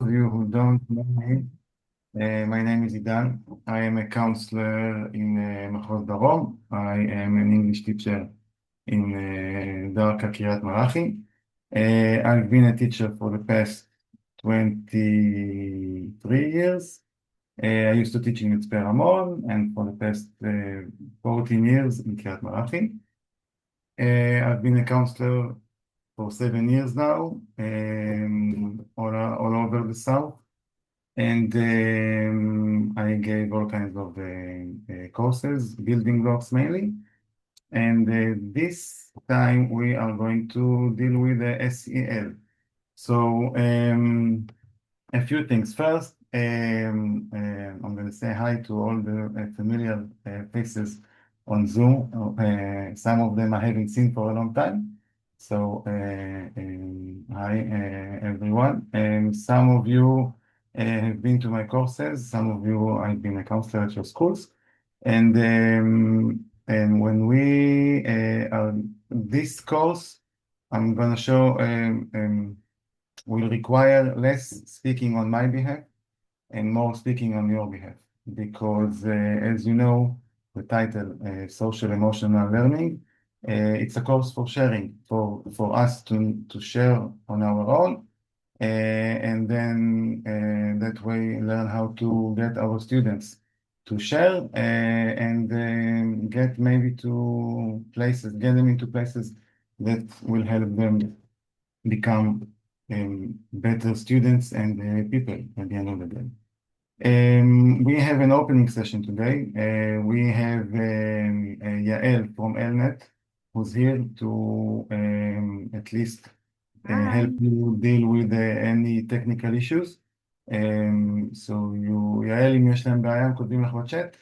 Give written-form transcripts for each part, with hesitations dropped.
of you who don't know me, my name is Idan. I am a counselor in מחוז דרום. I am an English teacher in דרכה קריית מלאכי. I've been a teacher for the past 23 years. I used to teach in מצפה רמון, and for the past 14 years in קריית מלאכי. I've been a counselor for 7 years now, all over the South. And I gave all kinds of courses, building blocks mainly. And this time we are going to deal with the SEL. So a few things. First, I'm going to say hi to all the familiar faces on Zoom. Some of them I haven't seen for a long time. So hi everyone. Some of you have been to my courses. Some of you I've been a counselor at your schools. And when we this course, I'm going to show will require less speaking on my behalf and more speaking on your behalf, because as you know, the title social emotional learning, it's a course for sharing, for us to share on our own, and then that way learn how to get our students to share and get maybe to places, get them into places that will help them become better students and people at the end of the day. We have an opening session today. We have Yael from Elnet, who's here to at least help you deal with any technical issues. So Yael, אם יש להם בעיה, הם כותבים לך בצ'אט?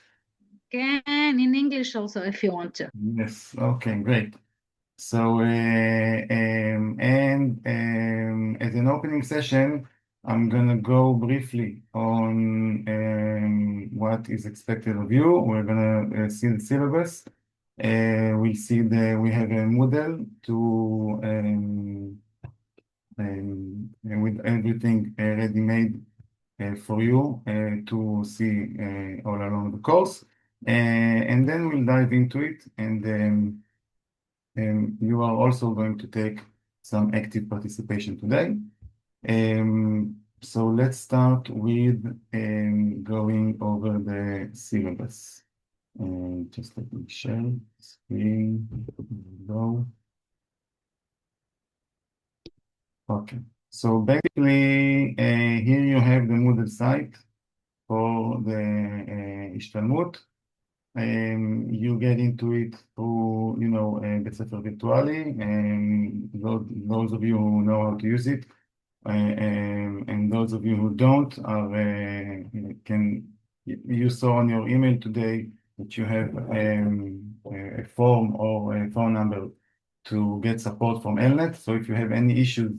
כן, in English also if you want to. Yes, okay, great. So, as an opening session, I'm gonna go briefly on what is expected of you. We're gonna see the syllabus. We'll see we have a model to with everything ready-made for you to see all along the course, and then we'll dive into it, and you are also going to take some active participation today. So let's start with going over the syllabus. Just let me share screen. Go. Okay. So basically, here you have the Moodle site for the השתלמות. You get into it through, בית ספר וירטואלי, and those of you who know how to use it, and those of you who don't you saw on your email today that you have a form or a phone number to get support from Elnet. So if you have any issues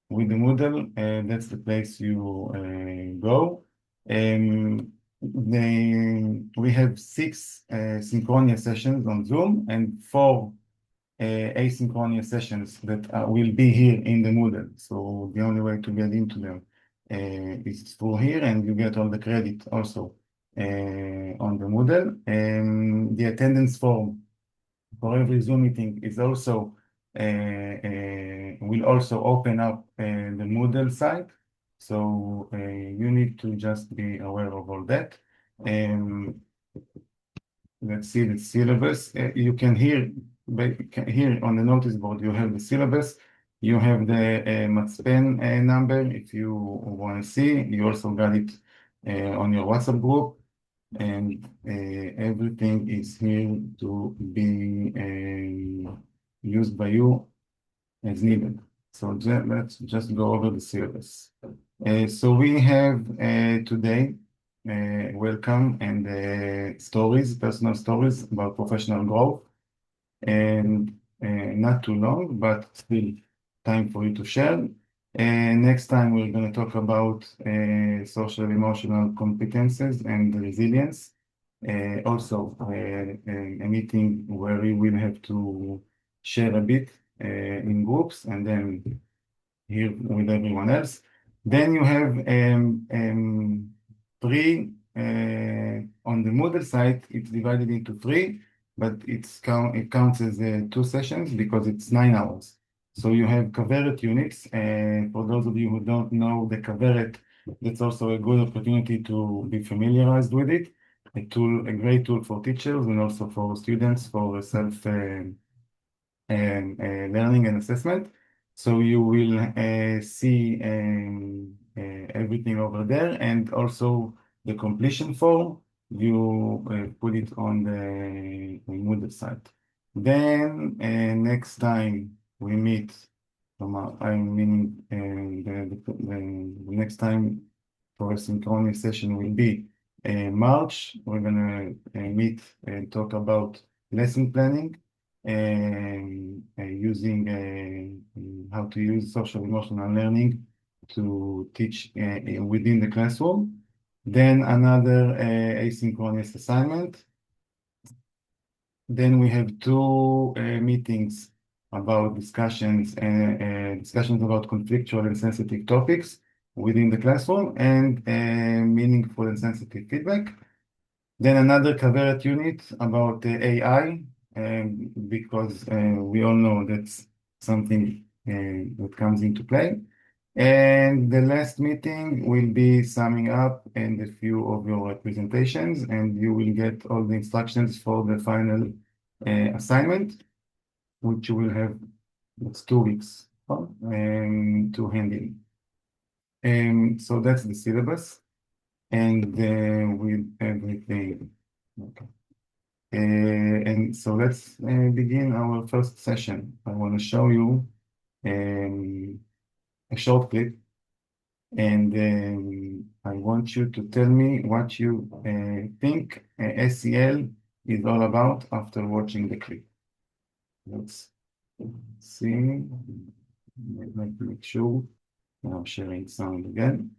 with the Moodle, that's the place you go. We have 6 synchronous sessions on Zoom and 4 asynchronous sessions that will be here in the Moodle. So the only way to get into them is through here, and you get all the credit also on the Moodle. The attendance form for every Zoom meeting is also will also open up the Moodle site. So you need to just be aware of all that. Let's see the syllabus. You can hear on the notice board, you have the syllabus. You have the מצפן number if you want to see. You also got it on your WhatsApp group. And everything is here to be used by you as needed. So let's just go over the syllabus. So we have today welcome and stories, personal stories about professional growth, and not too long, but still time for you to share. Next time we're going to talk about social emotional competences and resilience. Also a meeting where we will have to share a bit in groups and then here with everyone else. Then you have three, on the Moodle site, it's divided into three, but it counts as 2 sessions because it's 9 hours. So you have Kaveret units. For those of you who don't know the Kaveret, that's also a good opportunity to be familiarized with it. A great tool for teachers and also for students for learning and assessment. So you will see everything over there, and also the completion form, you put it on the Moodle site. Then next time we meet, I'm meaning the next time for a Synchrony session will be March. We're gonna meet and talk about lesson planning, using how to use social emotional learning to teach within the classroom. Then another asynchronous assignment. Then we have 2 meetings about discussions about conflictual and sensitive topics within the classroom, and meaningful and sensitive feedback. Then another Kaveret unit about AI, because we all know that's something that comes into play. And the last meeting will be summing up and a few of your presentations, and you will get all the instructions for the final assignment, which you will have, it's 2 weeks to hand in. So that's the syllabus, and with everything. Okay. And so let's begin our first session. I want to show you a short clip, and I want you to tell me what you think SEL is all about after watching the clip. Let's see. Let me make sure I'm sharing sound again.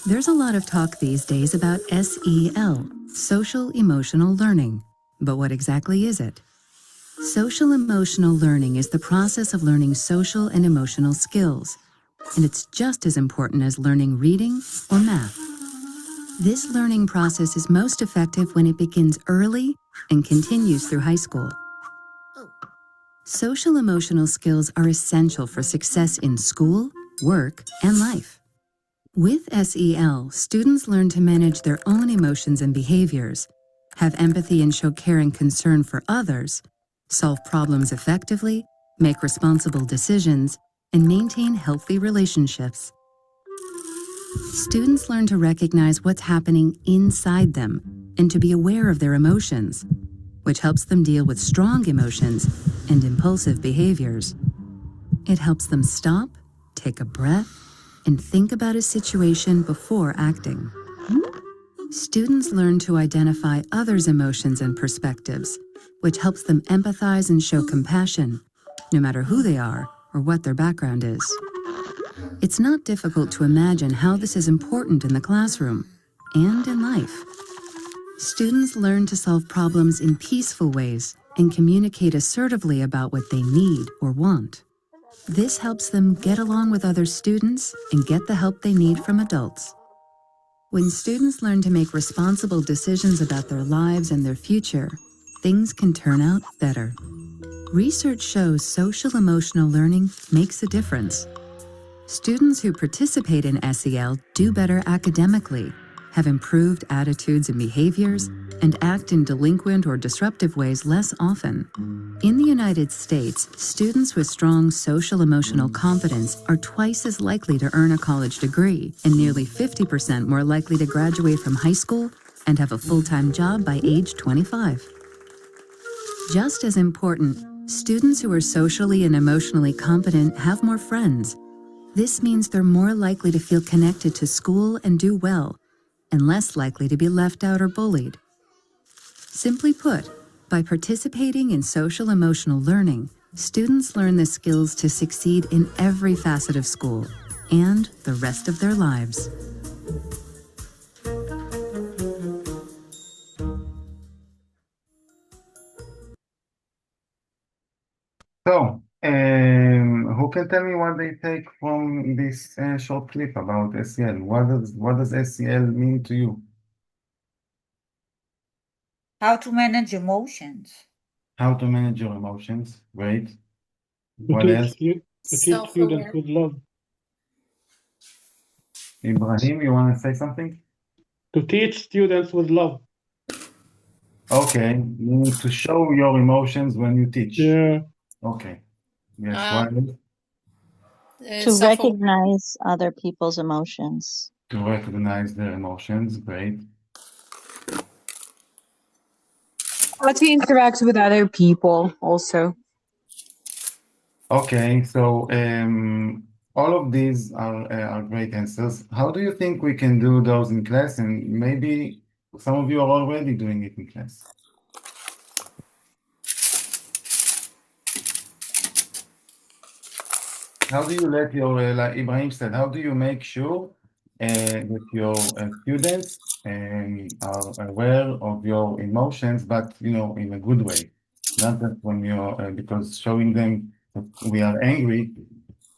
There's a lot of talk these days about SEL, social emotional learning. But what exactly is it? Social emotional learning is the process of learning social and emotional skills, and it's just as important as learning reading or math. This learning process is most effective when it begins early and continues through high school. Social emotional skills are essential for success in school, work, and life. With SEL, students learn to manage their own emotions and behaviors, have empathy and show care and concern for others, solve problems effectively, make responsible decisions, and maintain healthy relationships. Students learn to recognize what's happening inside them and to be aware of their emotions, which helps them deal with strong emotions and impulsive behaviors. It helps them stop, take a breath, and think about a situation before acting. Students learn to identify others' emotions and perspectives, which helps them empathize and show compassion, no matter who they are or what their background is. It's not difficult to imagine how this is important in the classroom and in life. Students learn to solve problems in peaceful ways and communicate assertively about what they need or want. This helps them get along with other students and get the help they need from adults. When students learn to make responsible decisions about their lives and their future, things can turn out better. Research shows social emotional learning makes a difference. Students who participate in SEL do better academically, have improved attitudes and behaviors, and act in delinquent or disruptive ways less often. In the United States, students with strong social emotional competence are twice as likely to earn a college degree and nearly 50% more likely to graduate from high school and have a full-time job by age 25. Just as important, students who are socially and emotionally competent have more friends. This means they're more likely to feel connected to school and do well, and less likely to be left out or bullied. Simply put, By participating in social emotional learning, students learn the skills to succeed in every facet of school and the rest of their lives. So, who can tell me what they take from this short clip about SEL? What does SEL mean to you? How to manage emotions. How to manage your emotions? Great. To What teach else? to teach students with love. Ibrahim, you want to say something? To teach students with love. Okay, you need to show your emotions when you teach. Yeah. Okay. Yes, what else? To recognize other people's emotions. To recognize their emotions. Great. How to interact with other people also. Okay, so all of these are great answers. How do you think we can do those in class? And maybe some of you are already doing it in class. How do you let your, like Ibrahim said, how do you make sure that your students are aware of your emotions, but in a good way? Not that when you're, because showing them that we are angry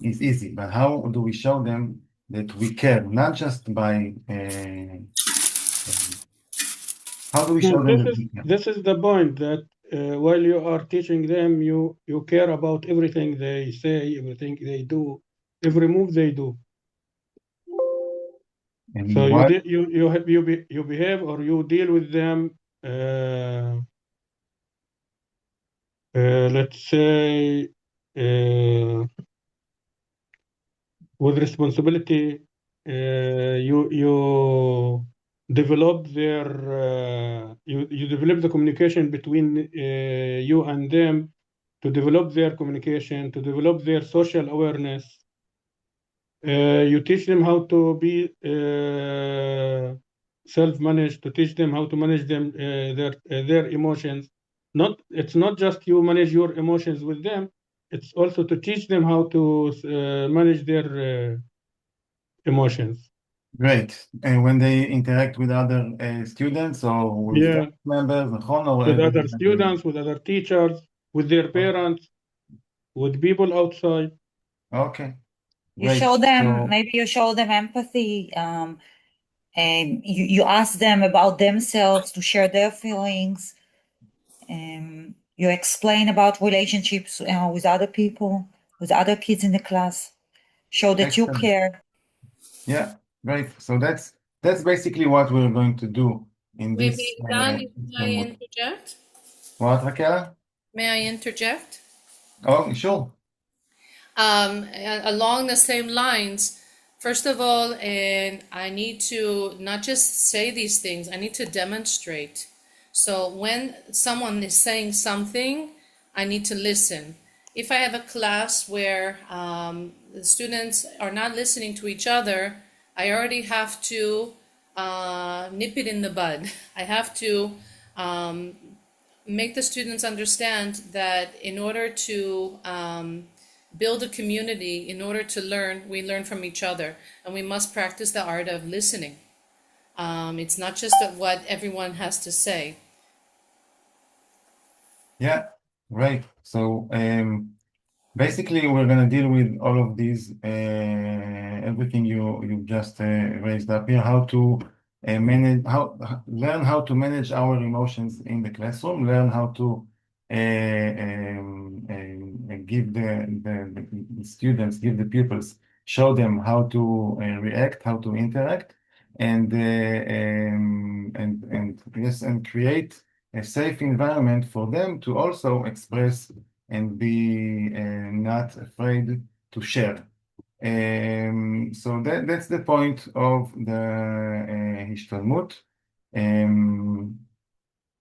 is easy, but how do we show them that we care? Not just by, how do we show them that we care? This is the point, that while you are teaching them, you care about everything they say, everything they do, every move they do. And So what? you behave or you deal with them. Let's say with responsibility. You develop you develop the communication between you and them, to develop their communication, to develop their social awareness. You teach them how to be self-managed, to teach them how to manage their emotions. It's not just you manage your emotions with them, it's also to teach them how to manage their emotions. Great. And when they interact with other students or with family members, with other students, with other teachers, with their parents, with people outside. Okay. You show them, maybe you show them empathy, and you ask them about themselves to share their feelings. You explain about relationships with other people, with other kids in the class. Show that you care. Yeah, great. So that's basically what we're going to do in this. Maybe, may I interject? What, Raquel? May I interject? Oh, sure. Along the same lines, first of all, and I need to not just say these things, I need to demonstrate. So when someone is saying something, I need to listen. If I have a class where the students are not listening to each other, I already have to nip it in the bud. I have to make the students understand that in order to build a community, in order to learn, we learn from each other, and we must practice the art of listening. It's not just what everyone has to say. Yeah, right. So basically, we're going to deal with all of these, everything you just raised up here, how to learn how to manage our emotions in the classroom, learn how to give the students, give the pupils, show them how to react, how to interact, and create a safe environment for them to also express and be not afraid to share. So that's the point of the השתלמות.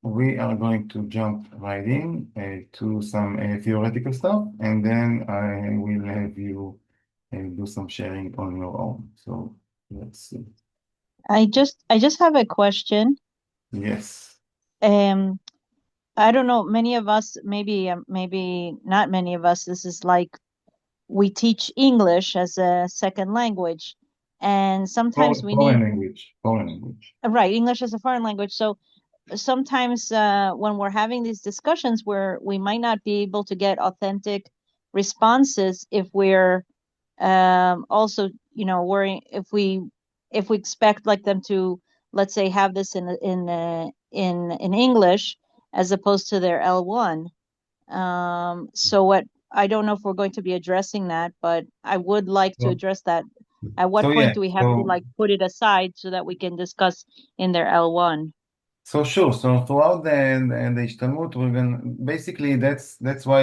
We are going to jump right in to some theoretical stuff, and then I will have you do some sharing on your own. So let's see. I just have a question. Yes. I don't know, many of us, maybe not many of us, this is like we teach English as a second language, and sometimes we Foreign need language. Right, English as a foreign language. So sometimes when we're having these discussions where we might not be able to get authentic responses if we're also, worrying if we expect like them to, let's say, have this in English as opposed to their L1. So what I don't know if we're going to be addressing that, but I would like to address that. At what point do we have to like put it aside so that we can discuss in their L1? So sure. So throughout the השתלמות, we're going basically that's why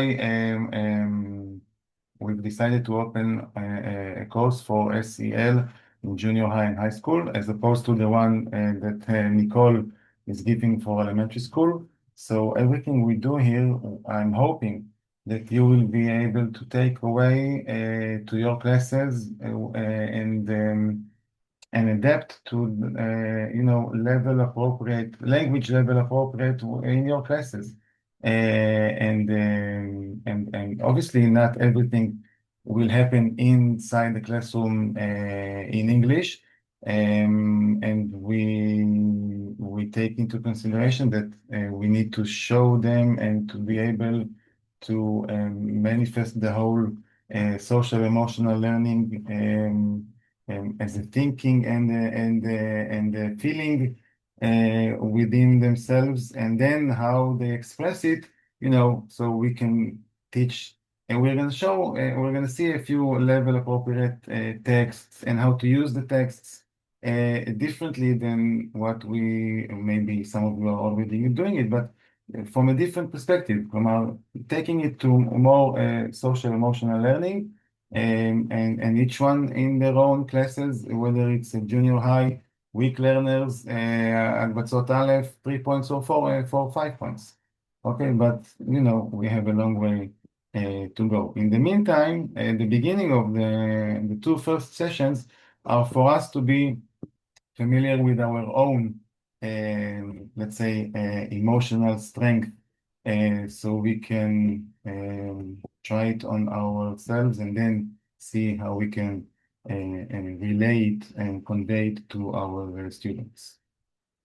we've decided to open a course for SEL in junior high and high school, as opposed to the one that Nicole is giving for elementary school. So everything we do here, I'm hoping that you will be able to take away to your classes and adapt to language level appropriate in your classes. And obviously not everything will happen inside the classroom in English. And we take into consideration that we need to show them and to be able to manifest the whole social emotional learning as a thinking and feeling within themselves, and then how they express it, so we can teach. And we're going to show, we're going to see a few level appropriate texts and how to use the texts differently than what maybe some of you are already doing it, but from a different perspective, taking it to more social emotional learning, and each one in their own classes, whether it's a junior high, weak learners, הקבצות א', 3 points or 5 points. Okay, but we have a long way to go. In the meantime, at the beginning of the two first sessions are for us to be familiar with our own, let's say, emotional strength, so we can try it on ourselves and then see how we can relate and convey it to our students.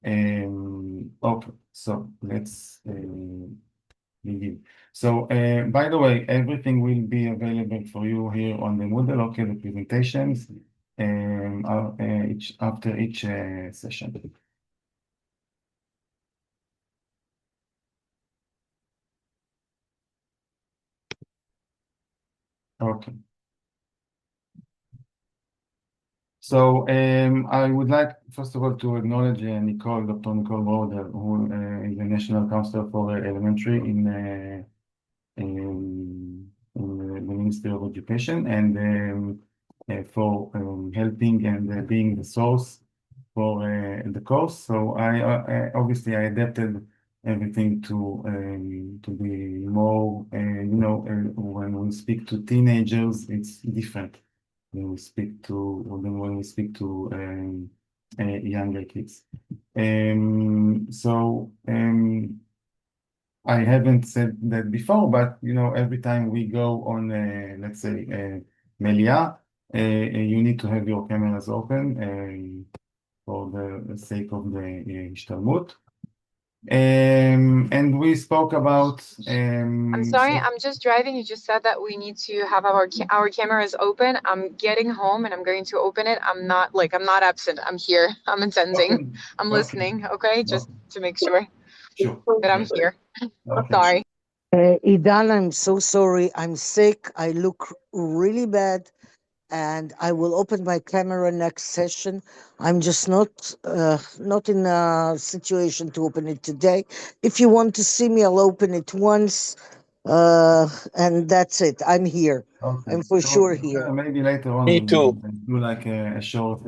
Okay, so let's begin. So, by the way, everything will be available for you here on the Moodle, okay, the presentations after each session. Okay. So I would like, first of all, to acknowledge Dr. Nicole Broder, who is the National Counselor for Elementary in the Ministry of Education, and for helping and being the source for the course. So obviously I adapted everything to be more, when we speak to teenagers, it's different when we speak to younger kids. So I haven't said that before, but every time we go on, let's say, Melia, you need to have your cameras open for the sake of the השתלמות. And we spoke about. I'm sorry, I'm just driving. You just said that we need to have our cameras open. I'm getting home and I'm going to open it. I'm not absent. I'm here. I'm attending. Okay. I'm listening. Okay, just to make sure that I'm here. Okay. Sorry. Idan, I'm so sorry. I'm sick. I look really bad, and I will open my camera next session. I'm just not in a situation to open it today. If you want to see me, I'll open it once, and that's it. I'm here. Okay. I'm for sure here. Maybe later on Me too. we'll do like a short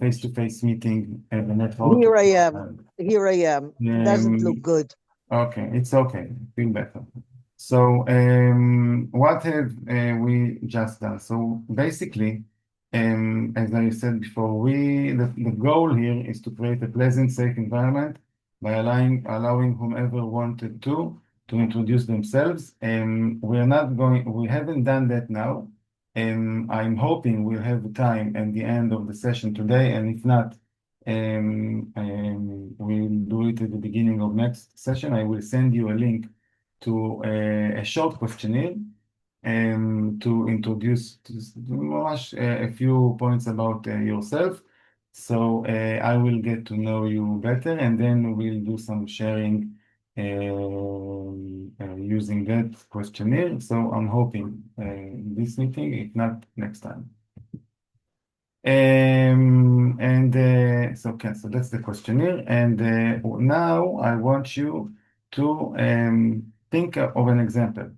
face-to-face meeting at the network. Here I am. Here I am. Doesn't look good. Okay, it's okay. Feel better. So what have we just done? So basically, as I said before, the goal here is to create a pleasant, safe environment by allowing whomever wanted to introduce themselves. We haven't done that now. I'm hoping we'll have the time at the end of the session today, and if not, we'll do it at the beginning of next session. I will send you a link to a short questionnaire to introduce a few points about yourself. So I will get to know you better, and then we'll do some sharing using that questionnaire. So I'm hoping this meeting, if not next time. So that's the questionnaire. And now I want you to think of an example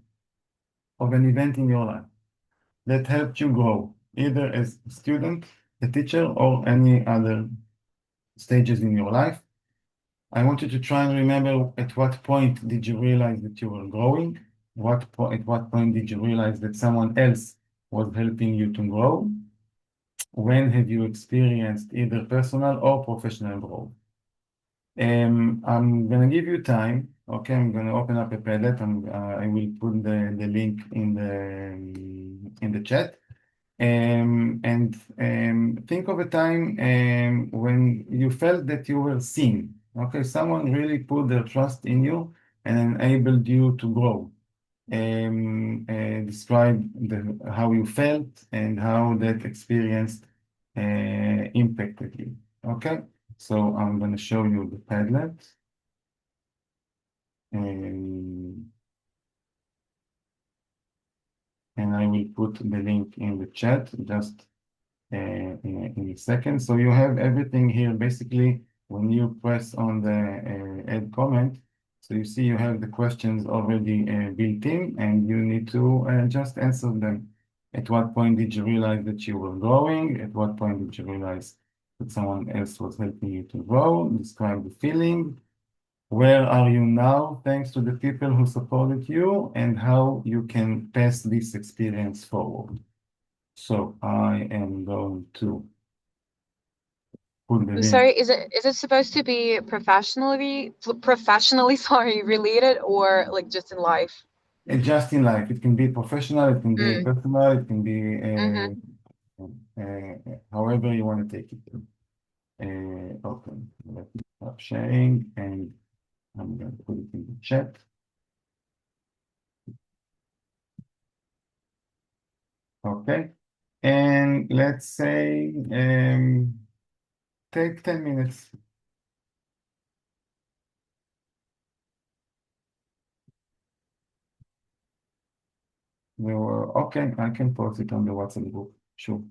of an event in your life that helped you grow, either as a student, a teacher, or any other stages in your life. I want you to try and remember at what point did you realize that you were growing? At what point did you realize that someone else was helping you to grow? When have you experienced either personal or professional growth? I'm going to give you time. Okay, I'm going to open up a Padlet, and I will put the link in the chat. And think of a time when you felt that you were seen. Okay, someone really put their trust in you and enabled you to grow. Describe how you felt and how that experience impacted you. Okay, so I'm going to show you the Padlet. And I will put the link in the chat just in a second. So you have everything here. Basically, when you press on the add comment, so you see you have the questions already built in, and you need to just answer them. At what point did you realize that you were growing? At what point did you realize that someone else was helping you to grow? Describe the feeling. Where are you now, thanks to the people who supported you, and how you can pass this experience forward. So I am going to put the I'm link. sorry, is it supposed to be professionally sorry, related, or like just in life? Just in life. It can be professional, it can be personal, it can be however you want to take it. Okay, let me stop sharing, and I'm going to put it in the chat. Okay, and let's say take 10 minutes. Okay, I can post it on the WhatsApp group, sure.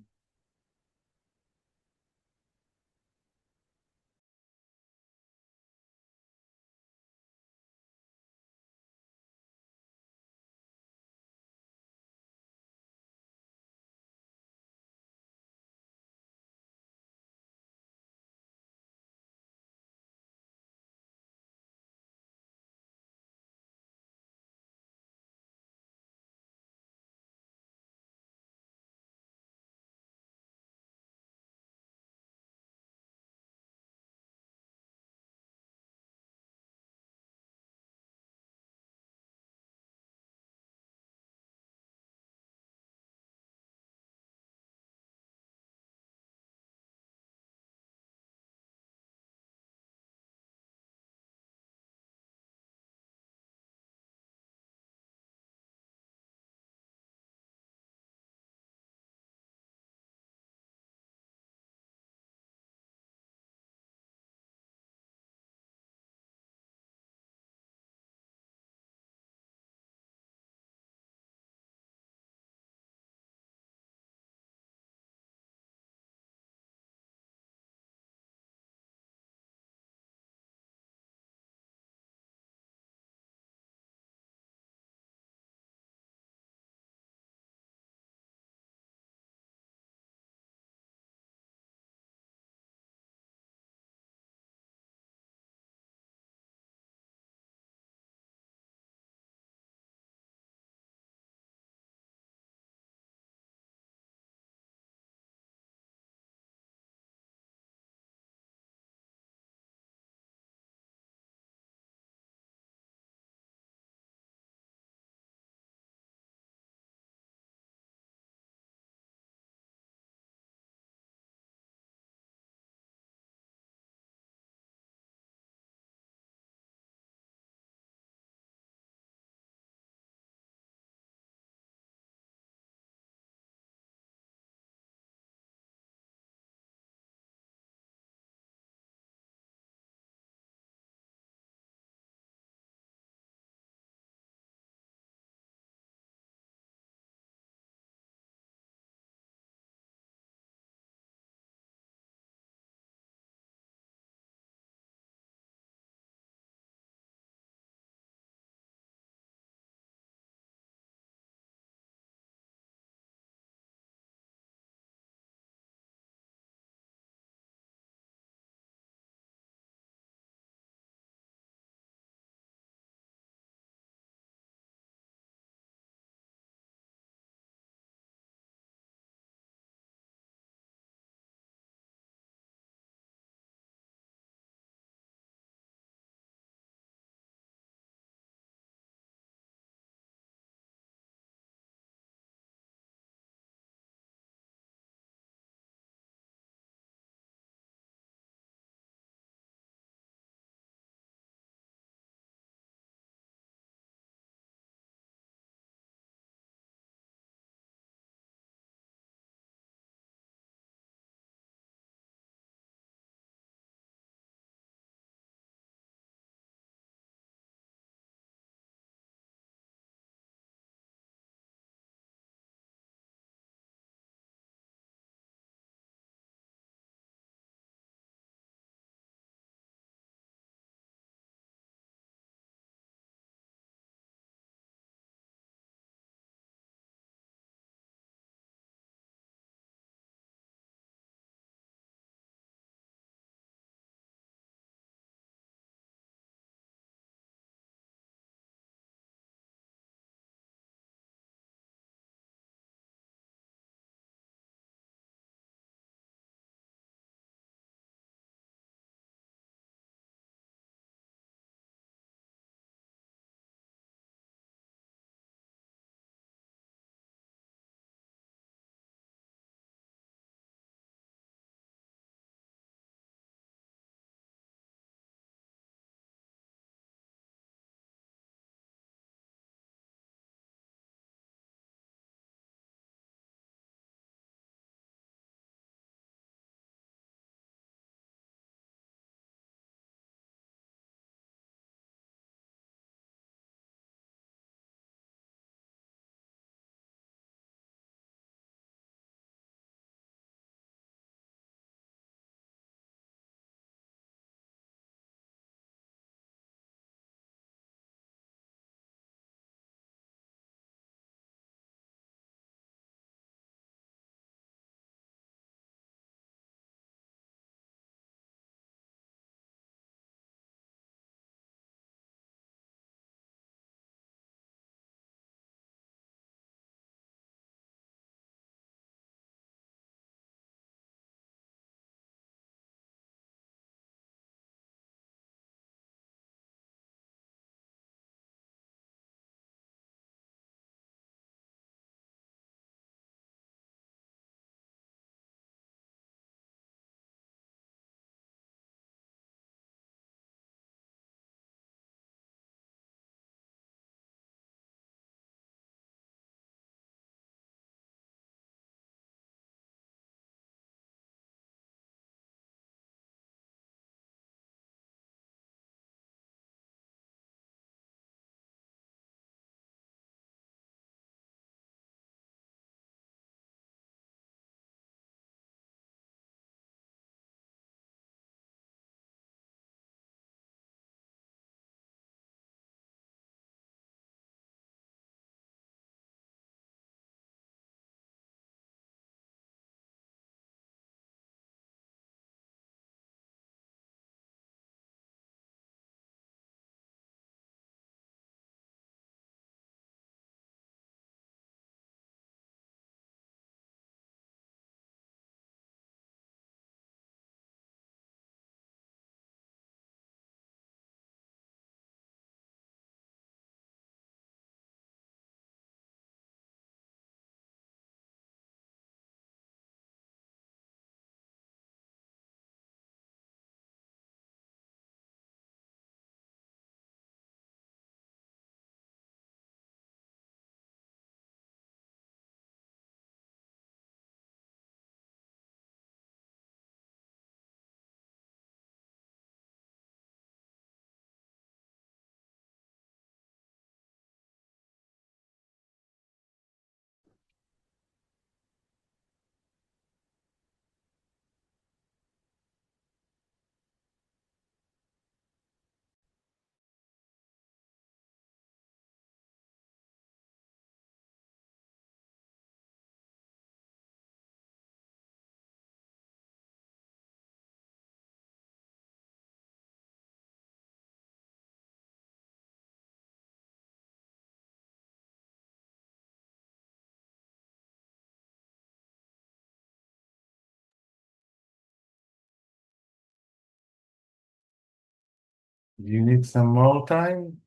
Do you need some more time?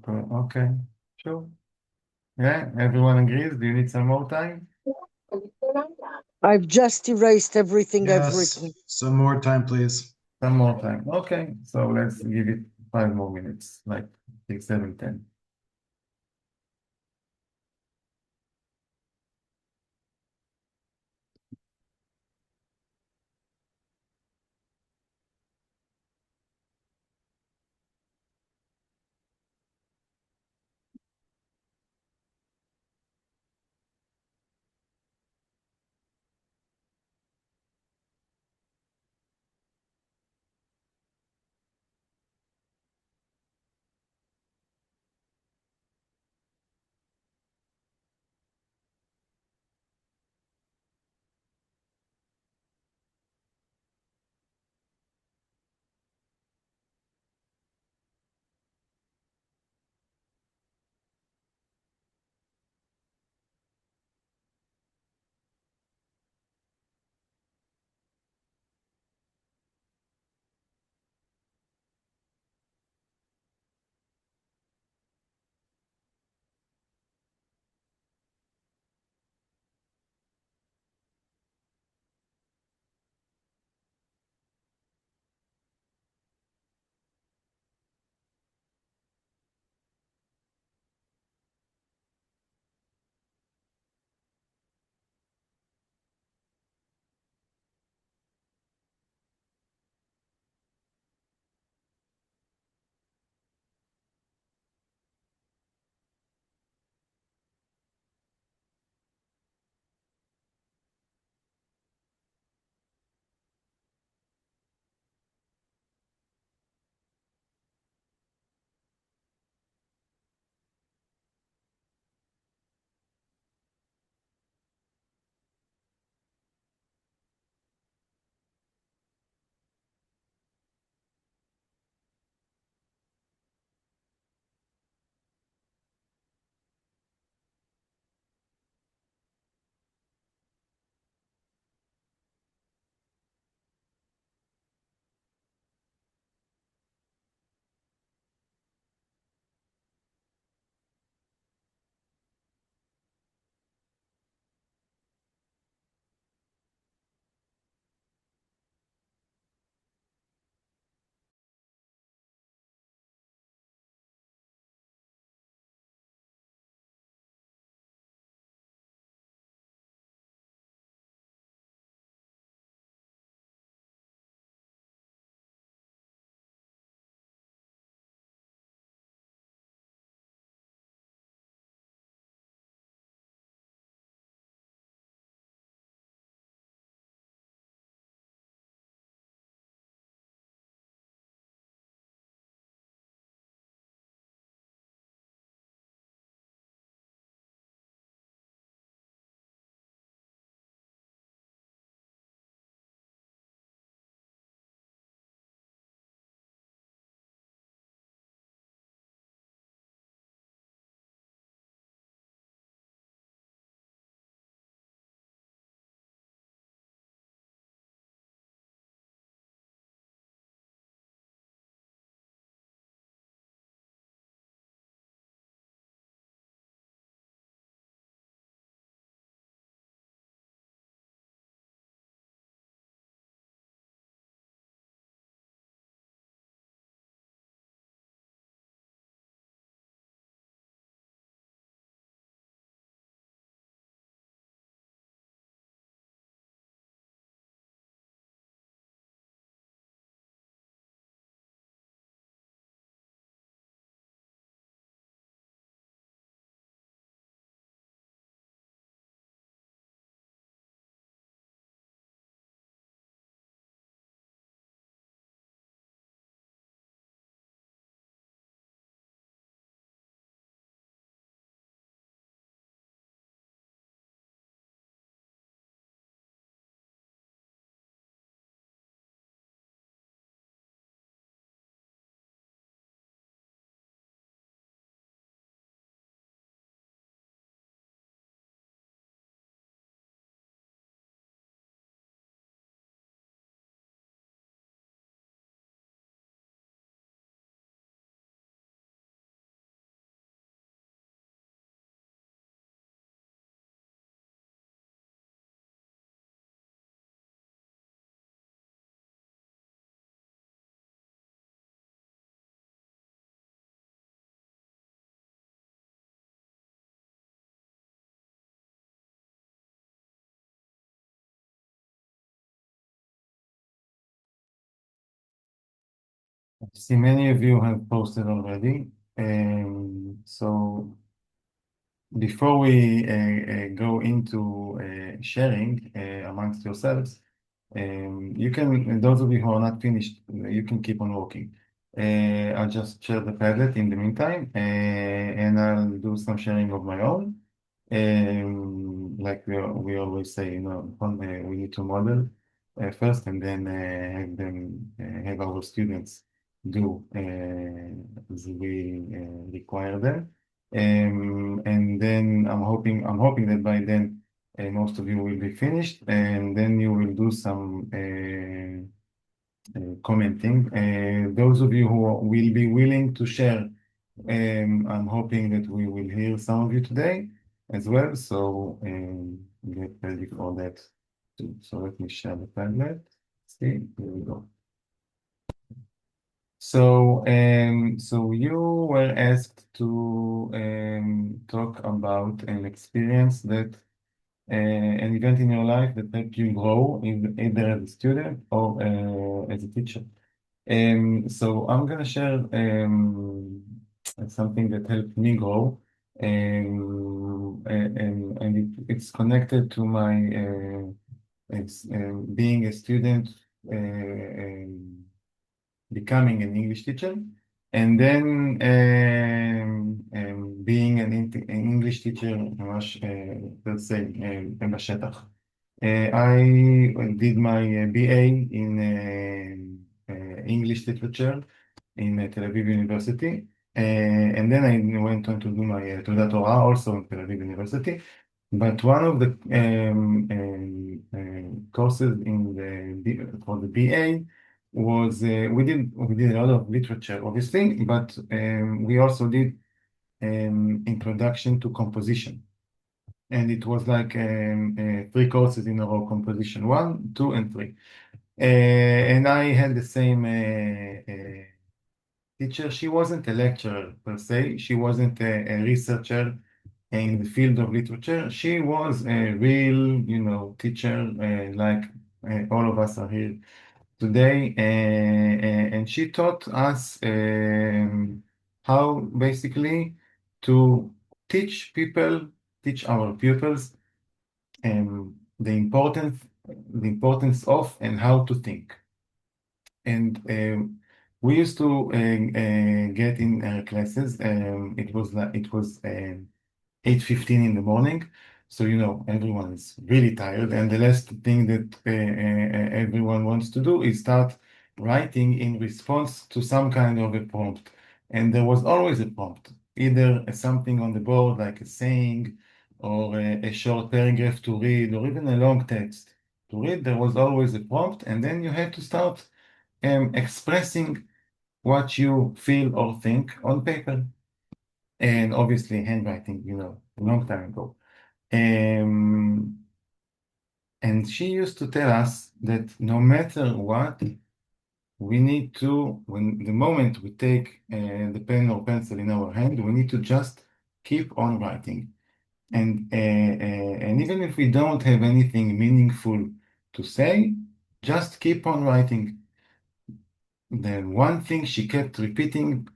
Okay, sure. Yeah, everyone agrees. Do you need some more time? I've just erased everything I've Yes, written. some more time, please. Some more time. Okay, so let's give it 5 more minutes, like 6, 7, 10. See, many of you have posted already. So before we go into sharing amongst yourselves, you can, those of you who are not finished, you can keep on working. I'll just share the Padlet in the meantime, and I'll do some sharing of my own. Like we always say, you know, we need to model first, and then have them have our students do as we require them. And then I'm hoping that by then most of you will be finished, and then you will do some commenting. Those of you who will be willing to share, I'm hoping that we will hear some of you today as well. So get ready for that too. So let me share the Padlet. See, here we go. So, so you were asked to talk about an experience that an event in your life that helped you grow, either as a student or as a teacher. So I'm gonna share something that helped me grow, and it's connected to my being a student. Becoming an English teacher, and then being an English teacher, ממש, let's say, בשטח. I did my BA in English literature in Tel Aviv University, and then I went on to do my תעודת הוראה also in Tel Aviv University. But one of the courses for the BA was we did a lot of literature, obviously, but we also did introduction to composition, and it was like 3 courses in a row: composition 1, 2, and 3. And I had the same teacher. She wasn't a lecturer per se. She wasn't a researcher in the field of literature. She was a real, you know, teacher, like all of us are here today, and she taught us how basically to teach our pupils the importance of and how to think. And we used to get in classes. It was 8:15 in the morning. So, you know, everyone is really tired, and the last thing that everyone wants to do is start writing in response to some kind of a prompt. And there was always a prompt, either something on the board like a saying, or a short paragraph to read, or even a long text to read. There was always a prompt, and then you had to start expressing what you feel or think on paper. And obviously handwriting, you know, a long time ago. And she used to tell us that no matter what, we need to, when the moment we take the pen or pencil in our hand, we need to just keep on writing. And even if we don't have anything meaningful to say, just keep on writing. The one thing she kept repeating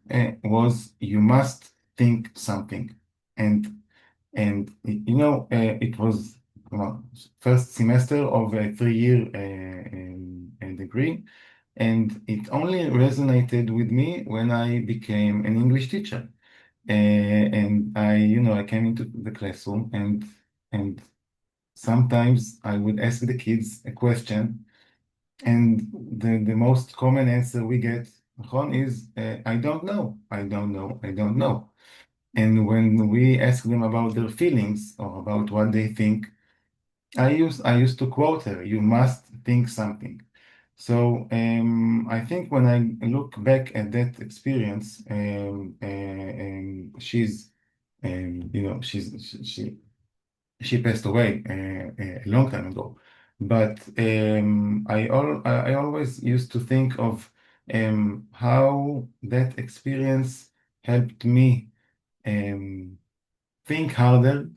was, you must think something. And you know, it was first semester of a 3-year degree, and it only resonated with me when I became an English teacher. And you know, I came into the classroom, and sometimes I would ask the kids a question, and the most common answer we get is, I don't know, I don't know, I don't know. And when we ask them about their feelings or about what they think, I used to quote her, you must think something. So I think when I look back at that experience, she's, you know, she passed away a long time ago. But I always used to think of how that experience helped me think harder,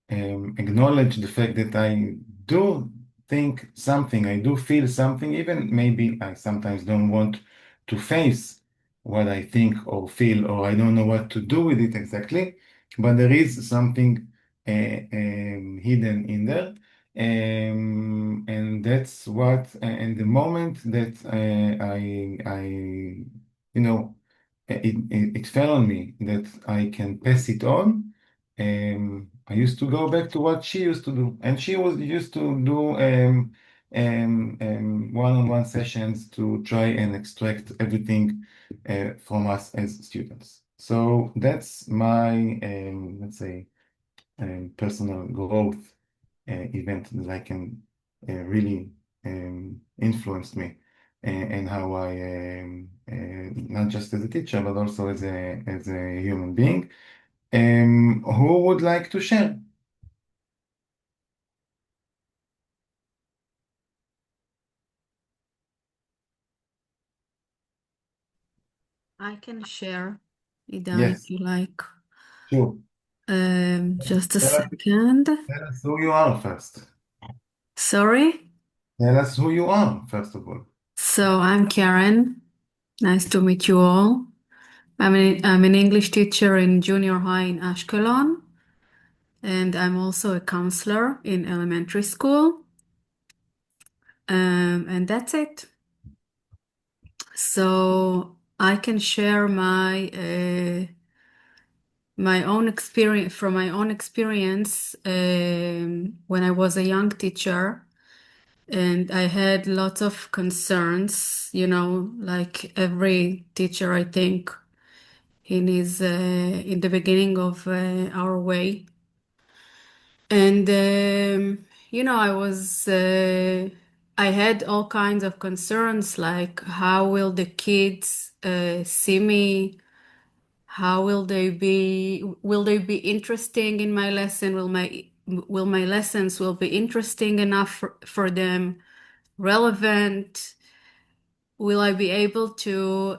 acknowledge the fact that I do think something, I do feel something, even maybe I sometimes don't want to face what I think or feel, or I don't know what to do with it exactly, but there is something hidden in there. And that's what, and the moment that it fell on me that I can pass it on. I used to go back to what she used to do, and she was used to do one-on-one sessions to try and extract everything from us as students. So that's my, let's say, personal growth event that I can really influence me and how I, not just as a teacher, but also as a human being. Who would like to share? I can share, Idan, Yes, if you like. sure. Just a Tell us, second. tell us who you are first. Sorry. Tell us who you are, first of all. So I'm Karen. Nice to meet you all. I'm an English teacher in junior high in Ashkelon, and I'm also a counselor in elementary school. And that's it. So I can share my own experience from my own experience when I was a young teacher, and I had lots of concerns, like every teacher, I think, in the beginning of our way. And I had all kinds of concerns, like how will the kids see me? How will they be interesting in my lesson? Will my lessons will be interesting enough for them, relevant? Will I be able to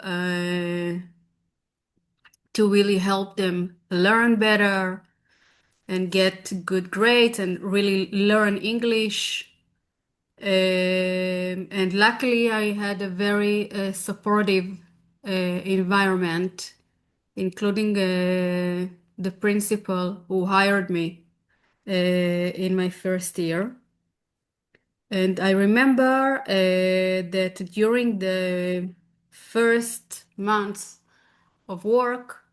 really help them learn better and get good grades and really learn English? And luckily, I had a very supportive environment, including the principal who hired me in my first year. And I remember that during the first months of work,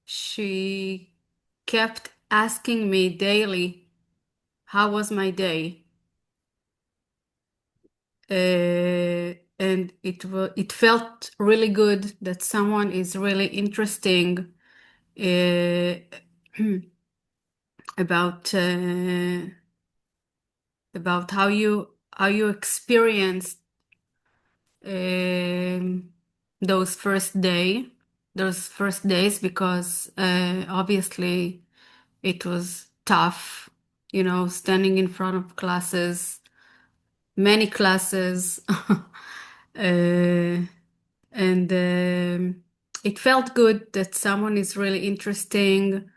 she kept asking me daily, how was my day? And it felt really good that someone is really interesting about how you experienced those first days, because obviously it was tough, standing in front of classes, many classes, and it felt good that someone is really interesting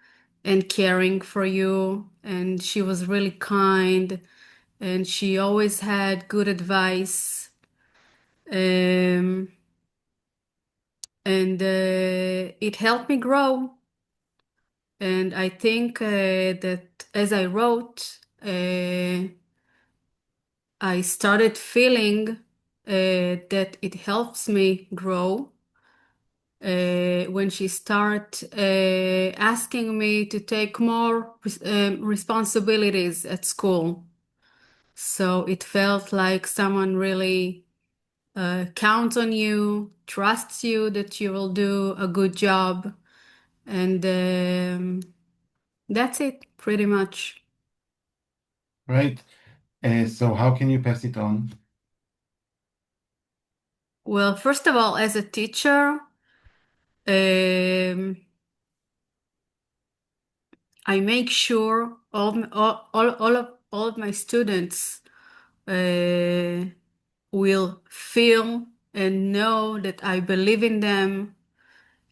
and caring for you, and she was really kind, and she always had good advice. And it helped me grow. And I think that as I wrote, I started feeling that it helps me grow when she started asking me to take more responsibilities at school. So it felt like someone really counts on you, trusts you that you will do a good job. And that's it, pretty much. Right. So how can you pass it on? Well, first of all, as a teacher, I make sure all of my students will feel and know that I believe in them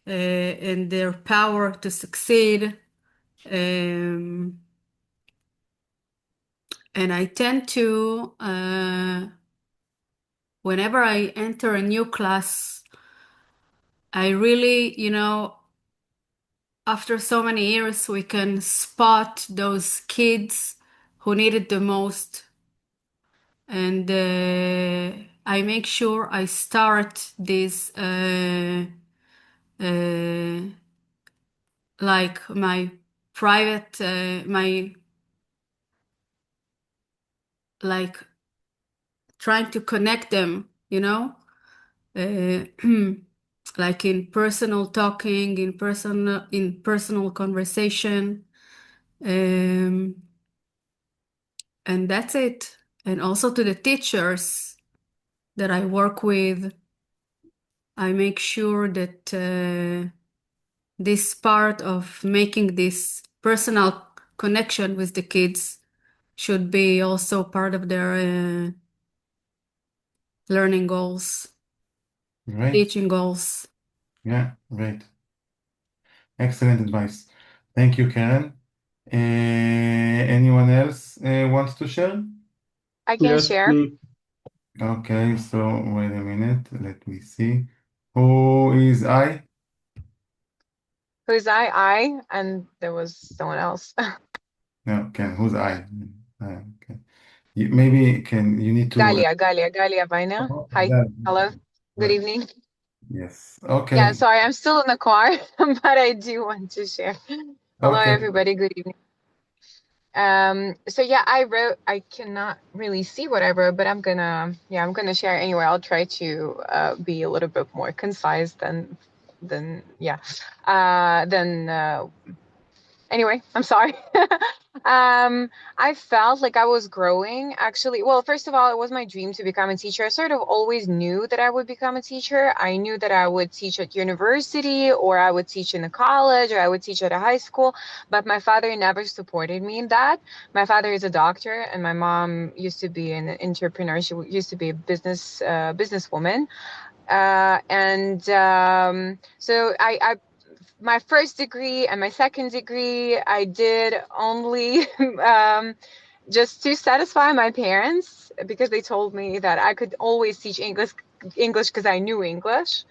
and their power to succeed. And I tend to, whenever I enter a new class, I really, after so many years, we can spot those kids who need it the most. And I make sure I start this like my private, like trying to connect them, like in personal talking, in personal conversation, and that's it. And also to the teachers that I work with, I make sure that this part of making this personal connection with the kids should be also part of their learning goals, Great. teaching goals. Yeah, great. Excellent advice. Thank you, Karen. Anyone else wants to share? I can Yes, share. me. Okay, so wait a minute. Let me see. Who is I? Who's I, and there was someone else. No, Ken. Who's I? Okay. You need to. Galia Vaina. Oh, Hi, that- hello, good right. evening. Yes. Yeah, Okay. sorry, I'm still in the car, but I do want to share. Hello, Okay. everybody. Good evening. So yeah, I cannot really see what I wrote, but I'm gonna share anyway. I'll try to be a little bit more concise than anyway, I'm sorry. I felt like I was growing actually. Well, first of all, it was my dream to become a teacher. I sort of always knew that I would become a teacher. I knew that I would teach at university, or I would teach in a college, or I would teach at a high school, but my father never supported me in that. My father is a doctor, and my mom used to be an entrepreneur. She used to be a businesswoman. So my first degree and my second degree, I did only just to satisfy my parents, because they told me that I could always teach English because I knew English,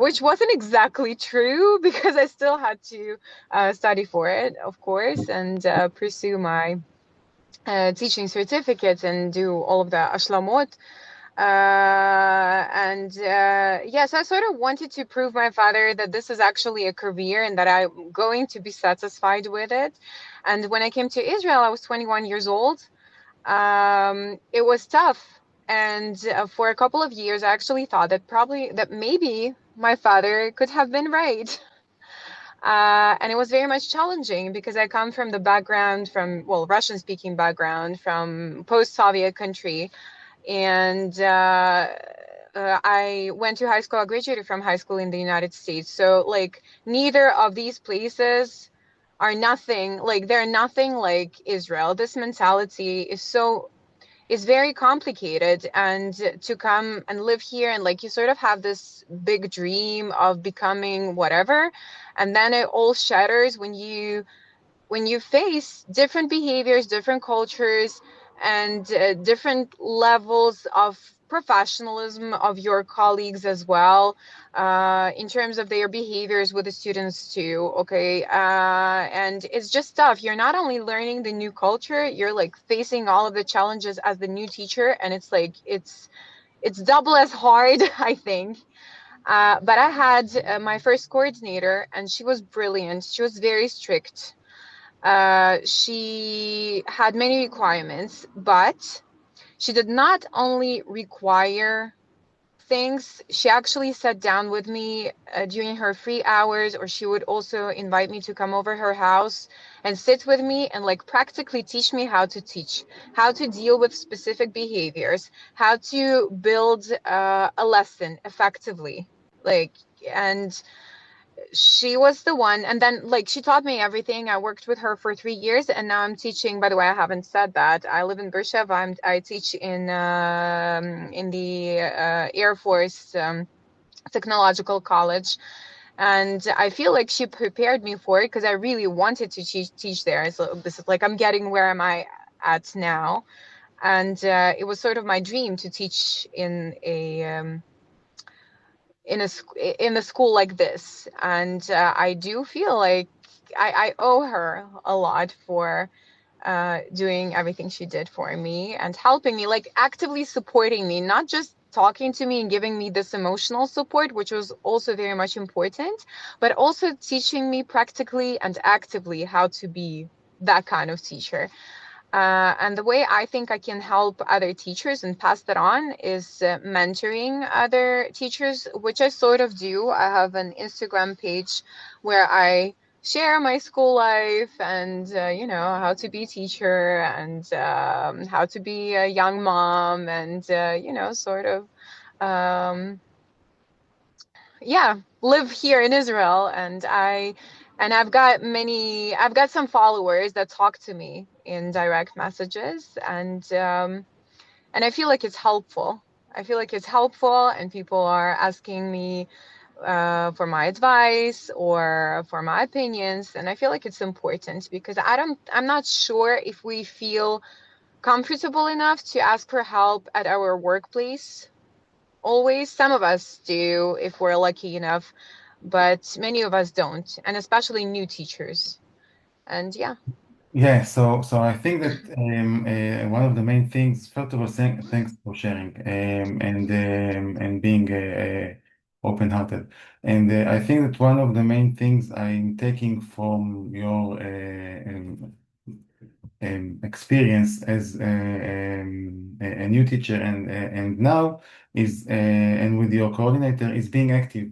which wasn't exactly true, because I still had to study for it, of course, and pursue my teaching certificates and do all of the ashlamot. Yes, I sort of wanted to prove my father that this is actually a career and that I'm going to be satisfied with it. And when I came to Israel, I was 21 years old. It was tough. And for a couple of years, I actually thought that maybe my father could have been right. And it was very much challenging, because I come from the background Russian speaking background from post-Soviet country. And I went to high school. I graduated from high school in the United States. So like neither of these places are nothing like, they're nothing like Israel. This mentality is very complicated, and to come and live here, and like you sort of have this big dream of becoming whatever, and then it all shatters when you face different behaviors, different cultures, and different levels of professionalism of your colleagues as well, in terms of their behaviors with the students too. Okay. And it's just tough. You're not only learning the new culture, you're like facing all of the challenges as the new teacher. And it's like, it's double as hard, I think. But I had my first coordinator, and she was brilliant. She was very strict. She had many requirements, but she did not only require things, she actually sat down with me during her free hours, or she would also invite me to come over her house and sit with me and like practically teach me how to teach, how to deal with specific behaviors, how to build a lesson effectively. And she was the one, and then like she taught me everything. I worked with her for 3 years, and now I'm teaching. By the way, I haven't said that I live in Beersheba. I teach in the Air Force Technological College, and I feel like she prepared me for it, because I really wanted to teach there. So this is like, I'm getting where am I at now, and it was sort of my dream to teach in in the school like this. And I do feel like I owe her a lot for doing everything she did for me and helping me, like actively supporting me, not just talking to me and giving me this emotional support, which was also very much important, but also teaching me practically and actively how to be that kind of teacher. And the way I think I can help other teachers and pass that on is mentoring other teachers, which I sort of do. I have an Instagram page where I share my school life and, how to be a teacher and how to be a young mom and, sort of, live here in Israel. And I've got some followers that talk to me in direct messages, and I feel like it's helpful. And people are asking me for my advice or for my opinions, and I feel like it's important because I'm not sure if we feel comfortable enough to ask for help at our workplace. Always, some of us do if we're lucky enough, but many of us don't, and especially new teachers. And yeah. Yeah, so I think that one of the main things, first of all, thanks for sharing and being open-hearted. And I think that one of the main things I'm taking from your experience as a new teacher and now is and with your coordinator is being active.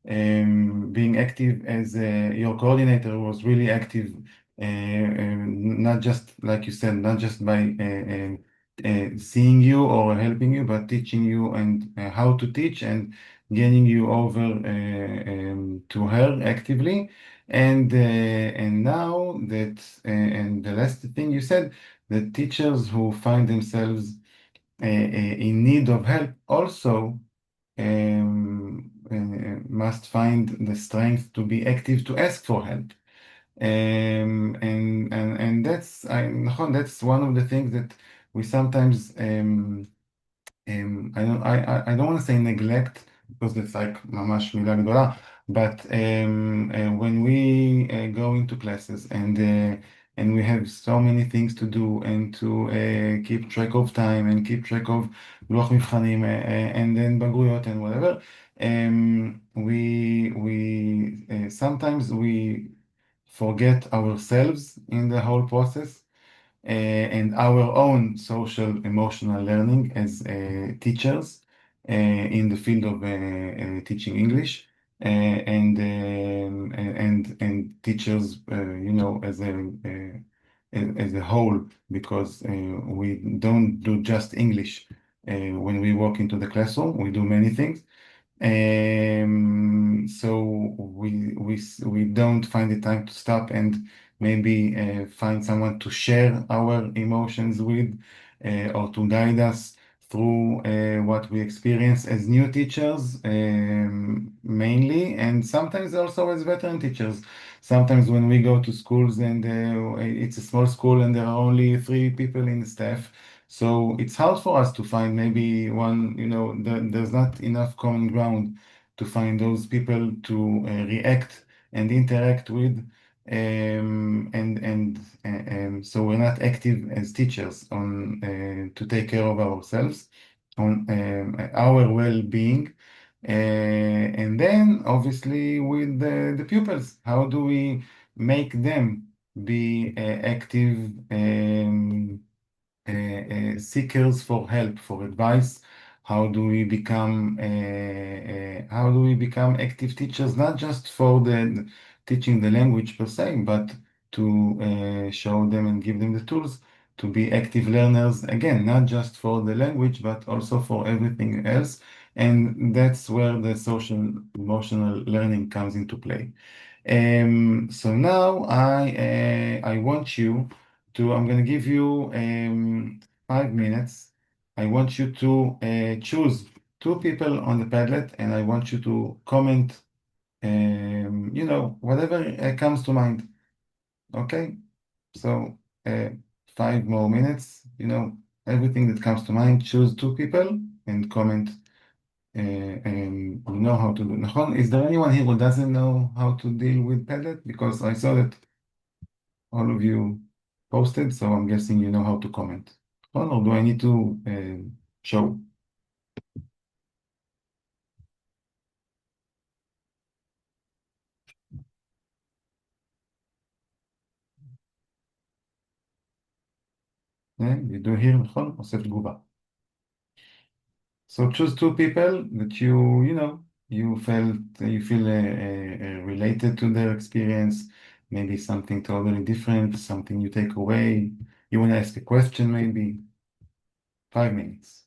Being active as your coordinator was really active, not just like you said, not just by seeing you or helping you, but teaching you and how to teach and getting you over to her actively. And now that and the last thing you said, the teachers who find themselves in need of help also must find the strength to be active to ask for help. And that's one of the things that we sometimes I don't want to say neglect because it's like ממש מילה גדולה, but when we go into classes and we have so many things to do and to keep track of time and keep track of לוח מבחנים and then בגרויות and whatever, we sometimes we forget ourselves in the whole process and our own social emotional learning as teachers in the field of teaching English and teachers, as a whole, because we don't do just English. When we walk into the classroom, we do many things. So we don't find the time to stop and maybe find someone to share our emotions with or to guide us through what we experience as new teachers mainly, and sometimes also as veteran teachers. Sometimes when we go to schools and it's a small school and there are only 3 people in the staff, so it's hard for us to find maybe one, there's not enough common ground to find those people to react and interact with. So we're not active as teachers on to take care of ourselves, on our well-being. And then obviously with the pupils, how do we make them be active seekers for help, for advice? How do we become active teachers, not just for the teaching the language per se, but to show them and give them the tools to be active learners, again, not just for the language, but also for everything else. And that's where the social emotional learning comes into play. So now I want you to, I'm going to give you 5 minutes. I want you to choose 2 people on the Padlet, and I want you to comment, whatever comes to mind. Okay? So 5 more minutes, everything that comes to mind, choose 2 people and comment and you know how to do. נכון? Is there anyone here who doesn't know how to deal with Padlet? Because I saw that all of you posted, so I'm guessing you know how to comment. נכון? Or do I need to show? וידאו here, נכון? אוסף תגובה. So choose two people that you know, you feel related to their experience, maybe something totally different, something you take away. You want to ask a question, maybe. 5 minutes.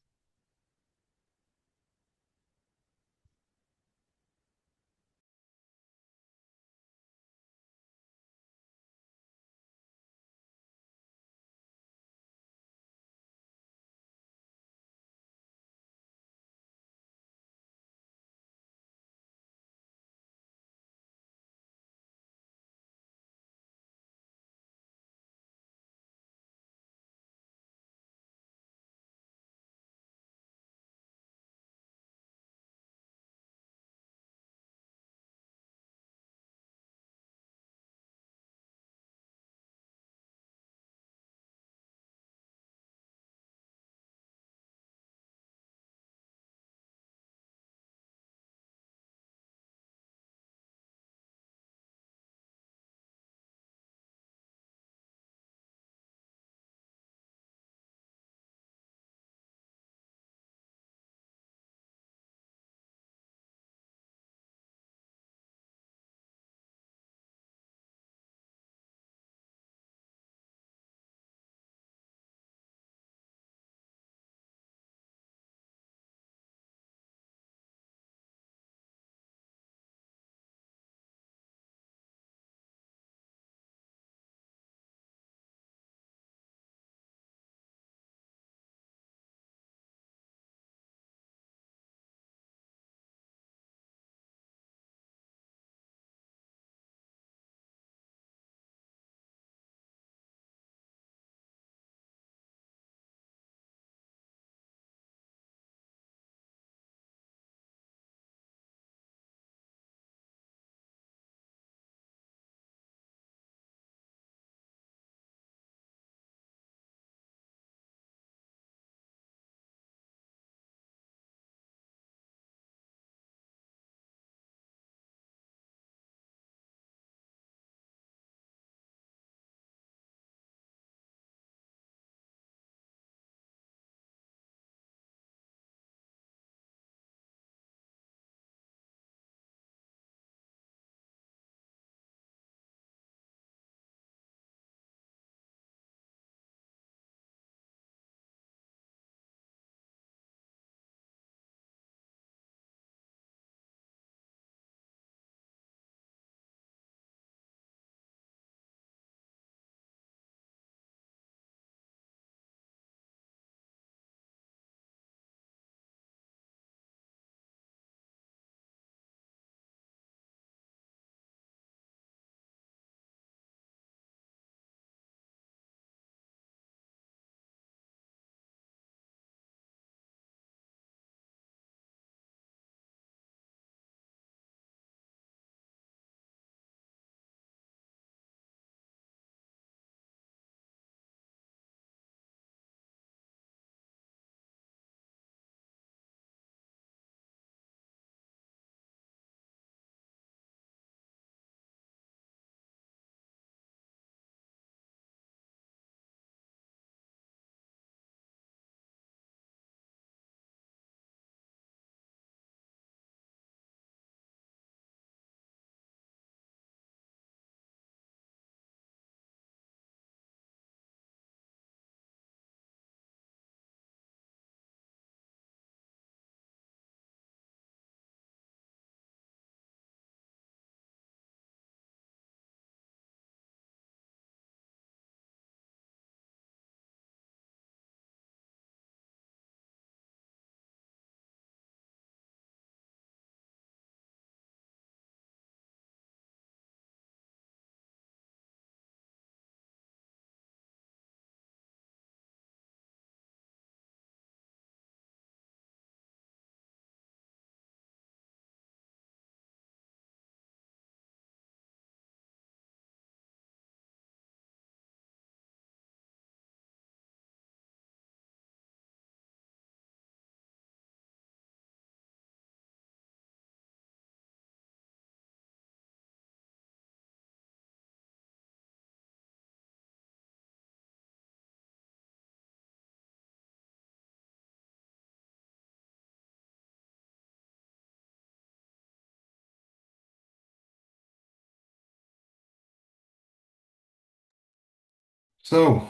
So,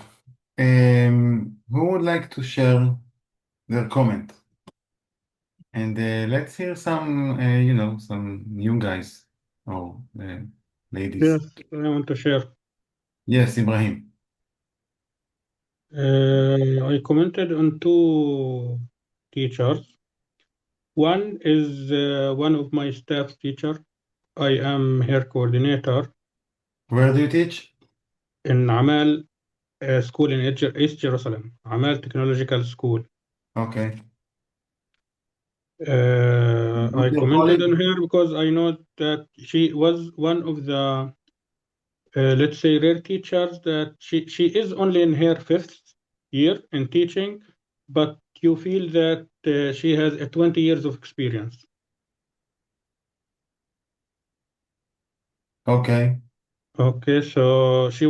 who would like to share their comment? And let's hear some, some new guys or ladies. Yes, I want to share. Yes, Ibrahim. I commented on two teachers. One is one of my staff teacher. I am her coordinator Where do you teach? in Amal school in East Jerusalem, Amal Technological School. Okay. I your commented colleague? on her because I know that she was one of the, let's say, rare teachers that she is only in her 5th year in teaching, but you feel that she has 20 years of experience. Okay. Okay, so she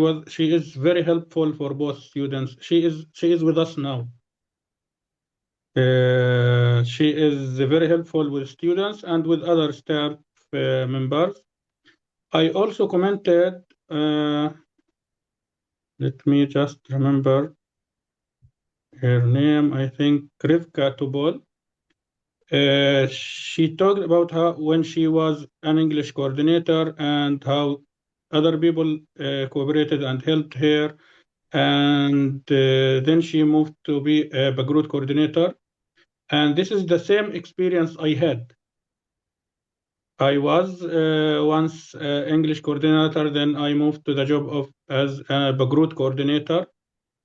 is very helpful for both students. She is with us now. She is very helpful with students and with other staff members. I also commented, let me just remember her name, I think Rivka Tubol. She talked about how when she was an English coordinator and how other people cooperated and helped her. And then she moved to be a Bagrut coordinator. And this is the same experience I had. I was once English coordinator, then I moved to the job as a Bagrut coordinator.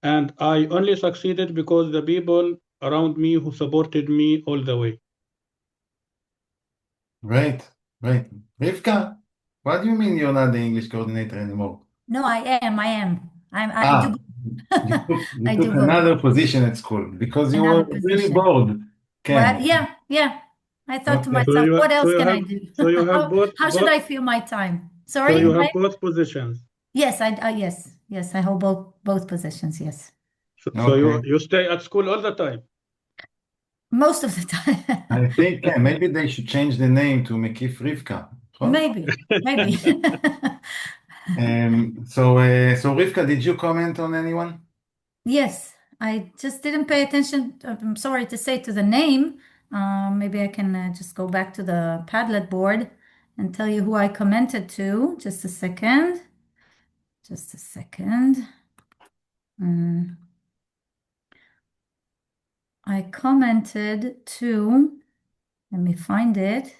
And I only succeeded because the people around me who supported me all the way. Great. Rivka, what do you mean you're not the English coordinator anymore? No, I am. I do. You I took do both. another position at school because you Another were really position. bored. Well, yeah. I thought to Okay. myself, what else can I do? So you have How should I fill my time? Sorry. So you have both positions. Yes, yes. I hold both positions. Yes. So Okay. you stay at school all the time. Most of the time. I think maybe they should change the name to Mekif Rivka. Maybe. So Rivka, did you comment on anyone? Yes, I just didn't pay attention. I'm sorry to say to the name. Maybe I can just go back to the Padlet board and tell you who I commented to. Just a second. I commented to, let me find it.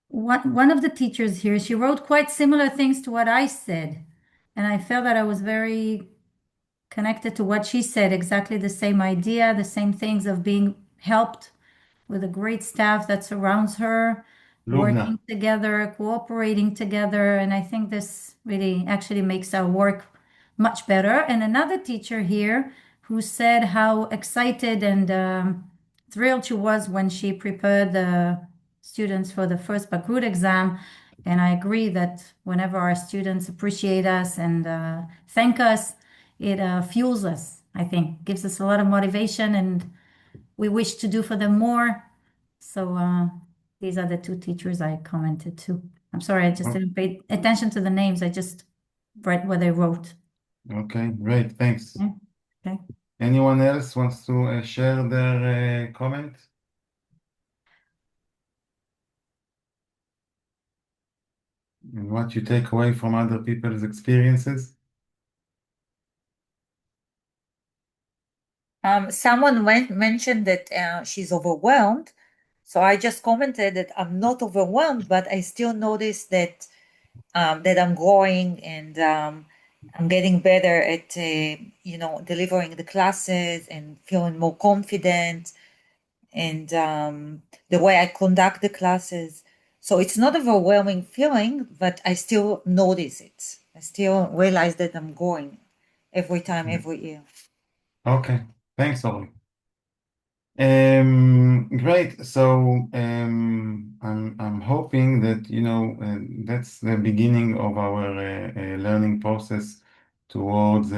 One of the teachers here, she wrote quite similar things to what I said. And I felt that I was very connected to what she said, exactly the same idea, the same things of being helped with a great staff that surrounds her, working together, cooperating together. And I think this really actually makes our work much better. And another teacher here who said how excited and thrilled she was when she prepared the students for the first Bagrut exam. And I agree that whenever our students appreciate us and thank us, it fuels us, I think, gives us a lot of motivation, and we wish to do for them more. So these are the two teachers I commented to. I'm sorry, I just didn't pay attention to the names. I just read what they wrote. Okay, great, thanks. Okay. Anyone else wants to share their comment? And what you take away from other people's experiences? Someone mentioned that she's overwhelmed. So I just commented that I'm not overwhelmed, but I still notice that I'm growing and I'm getting better at delivering the classes and feeling more confident and the way I conduct the classes. So it's not an overwhelming feeling, but I still notice it. I still realize that I'm growing every time, every year. Okay, thanks, Ori. Great. So I'm hoping that that's the beginning of our learning process towards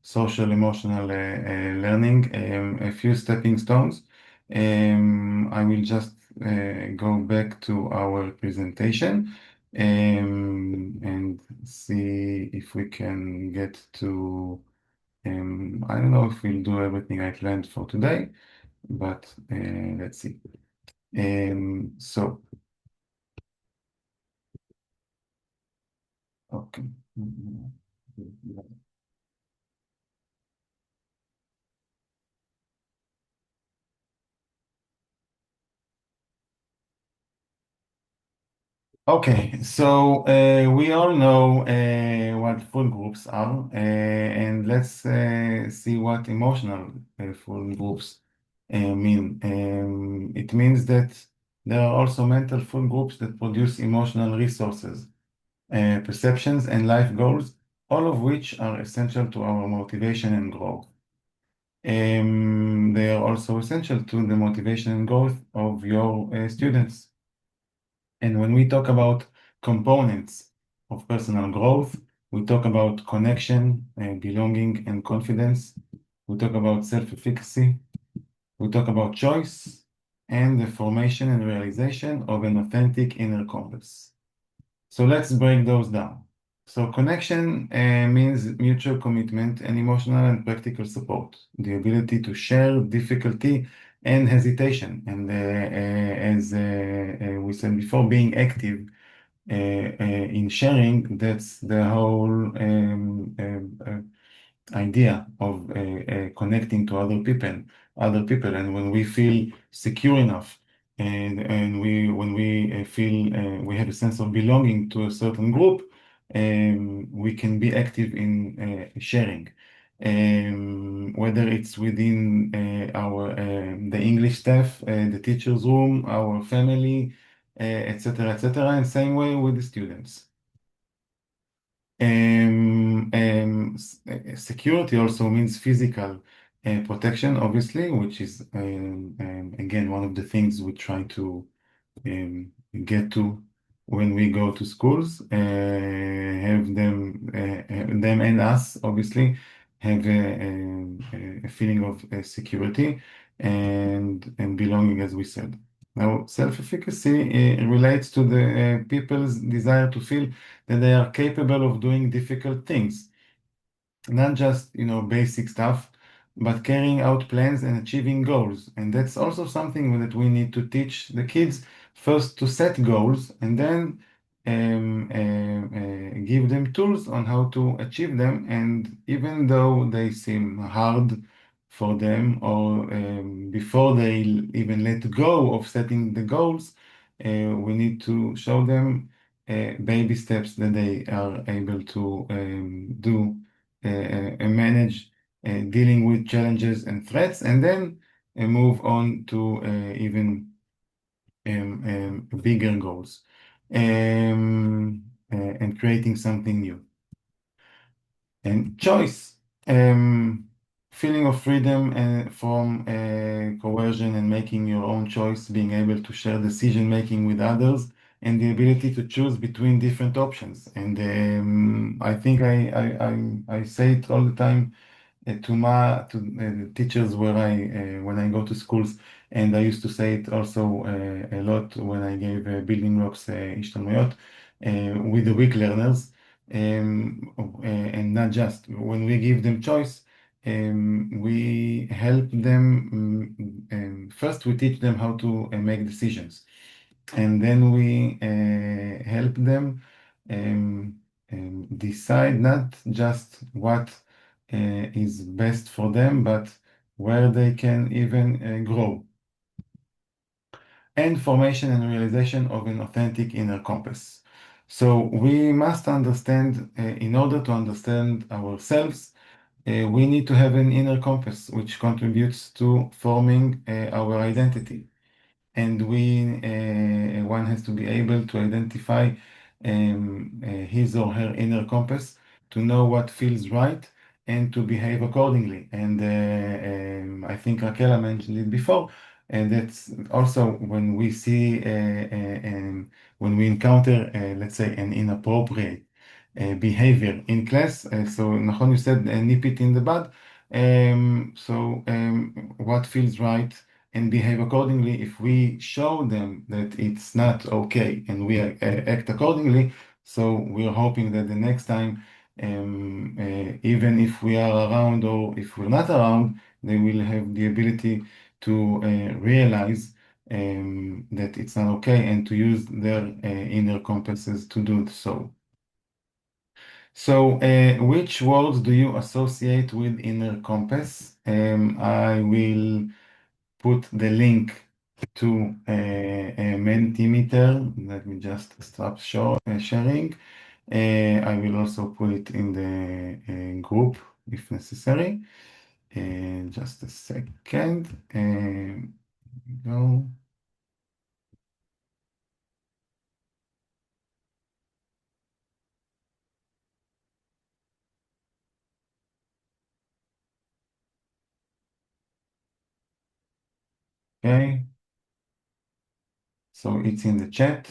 social emotional learning. A few stepping stones. I will just go back to our presentation. see if we can get to, I don't know if we'll do everything I planned for today, but let's see. So, okay. Okay, so we all know what full groups are, and let's see what emotional full groups mean. It means that there are also mental full groups that produce emotional resources, perceptions, and life goals, all of which are essential to our motivation and growth. They are also essential to the motivation and growth of your students. And when we talk about components of personal growth, we talk about connection, belonging, and confidence. We talk about self-efficacy. We talk about choice and the formation and realization of an authentic inner compass. So let's break those down. So connection means mutual commitment and emotional and practical support, the ability to share difficulty and hesitation, and as we said before, being active in sharing. That's the whole idea of connecting to other people, and when we feel secure enough, and when we feel we have a sense of belonging to a certain group, we can be active in sharing. Whether it's within our the English staff, the teacher's room, our family, etc., etc., and same way with the students. Security also means physical protection, obviously, which is again one of the things we try to get to when we go to schools. Have them and us, obviously, have a feeling of security and belonging, as we said. Now, self-efficacy relates to the people's desire to feel that they are capable of doing difficult things, not just, basic stuff, but carrying out plans and achieving goals. And that's also something that we need to teach the kids, first to set goals and then give them tools on how to achieve them. And even though they seem hard for them, or before they even let go of setting the goals, we need to show them baby steps that they are able to do and manage dealing with challenges and threats, and then move on to even bigger goals, and creating something new. And choice, feeling of freedom from coercion and making your own choice, being able to share decision making with others, and the ability to choose between different options. And I think I say it all the time to the teachers where when I go to schools, and I used to say it also a lot when I gave building blocks השתלמויות with the weak learners, and not just. When we give them choice, we help them. First, we teach them how to make decisions, and then we help them decide not just what is best for them, but where they can even grow. And formation and realization of an authentic inner compass. So we must understand, in order to understand ourselves, we need to have an inner compass which contributes to forming our identity. And one has to be able to identify his or her inner compass, to know what feels right and to behave accordingly. And I think Raquel mentioned it before, and that's also when we see, when we encounter, let's say, an inappropriate behavior in class. So, Nachon, you said nip it in the bud. What feels right and behave accordingly. If we show them that it's not okay and we act accordingly, So we're hoping that the next time, even if we are around or if we're not around, they will have the ability to realize that it's not okay and to use their inner compasses to do so. So, which words do you associate with inner compass? I will put the link to a Mentimeter. Let me just stop sharing. I will also put it in the group if necessary. Just a second. Go. Okay. So it's in the chat.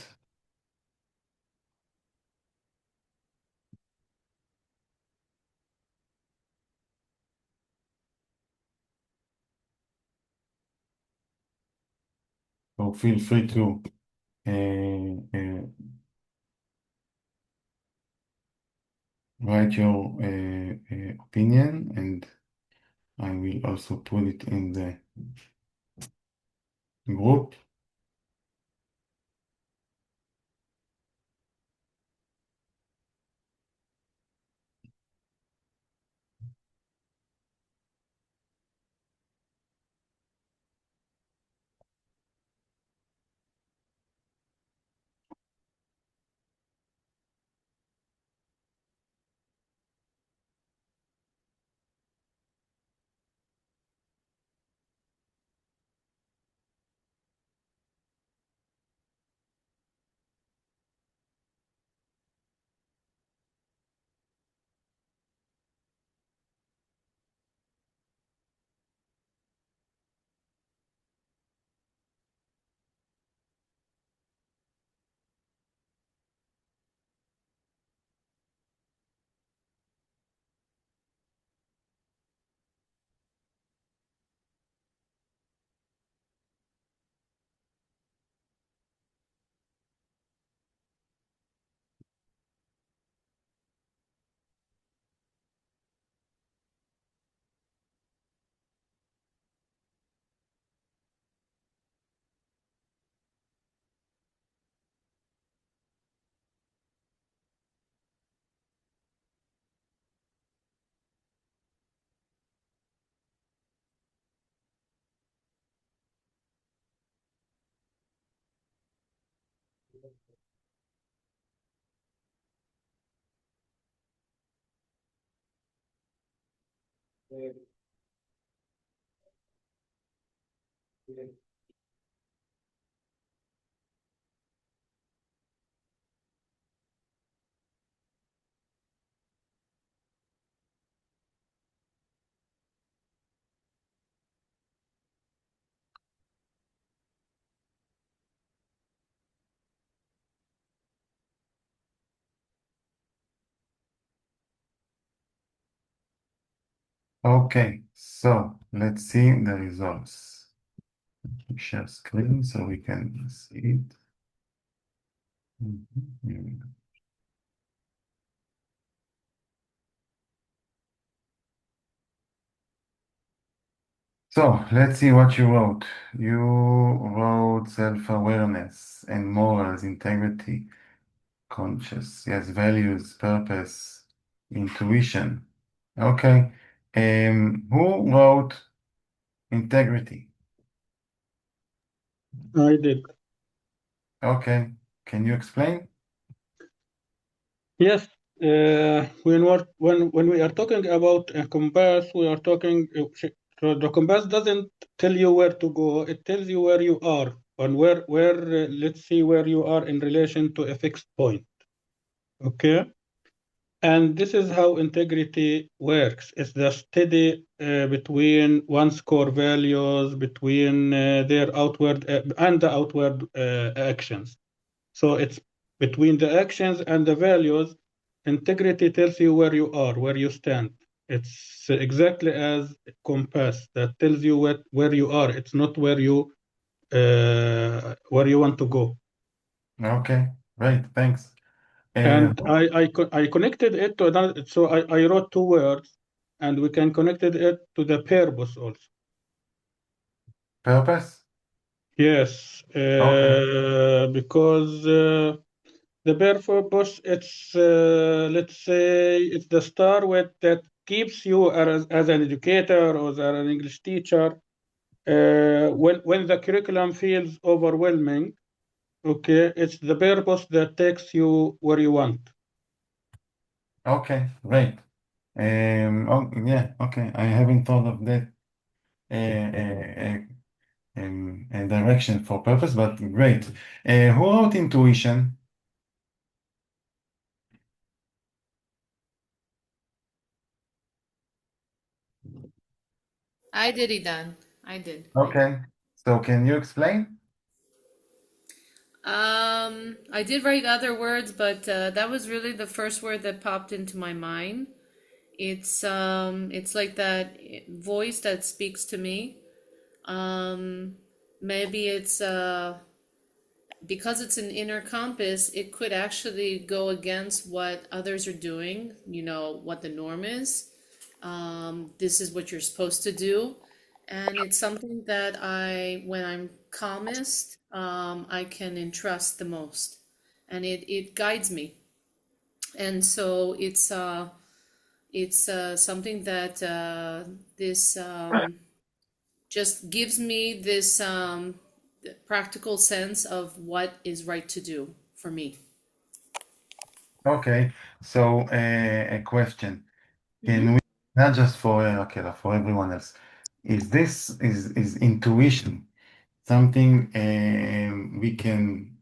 So feel free to write your opinion, and I will also put it in the group. Okay, so let's see the results. Share screen so we can see it. Here we go. So let's see what you wrote. You wrote self-awareness and morals, integrity, conscious, yes, values, purpose, intuition. Okay. Who wrote integrity? I did. Okay. Can you explain? Yes. When we are talking about a compass, we are talking. So the compass doesn't tell you where to go; it tells you where you are, and where let's see where you are in relation to a fixed point. Okay. And this is how integrity works. It's the steady between one's core values, between their outward and the outward actions. So it's between the actions and the values. Integrity tells you where you are, where you stand. It's exactly as a compass that tells you where you are. It's not where you want to go. Okay, great, thanks. And I connected it to another, so I wrote two words, and we can connect it to the purpose also. Purpose? Yes, because the purpose, it's let's say it's the star that keeps you as an educator or as an English teacher. When the curriculum feels overwhelming, okay, it's the purpose that takes you where you want. Okay, great. Yeah, okay. I haven't thought of that direction for purpose, but great. Who wrote intuition? I did, Idan. I did. Okay. So can you explain? I did write other words, but that was really the first word that popped into my mind. It's like that voice that speaks to me. Maybe it's because it's an inner compass, it could actually go against what others are doing, what the norm is. This is what you're supposed to do. And it's something that when I'm calmest, I can entrust the most. And it guides me. And so it's something that this just gives me this practical sense of what is right to do for me. Okay. So a question. Can we, not just for Raquel, for everyone else, is intuition something we can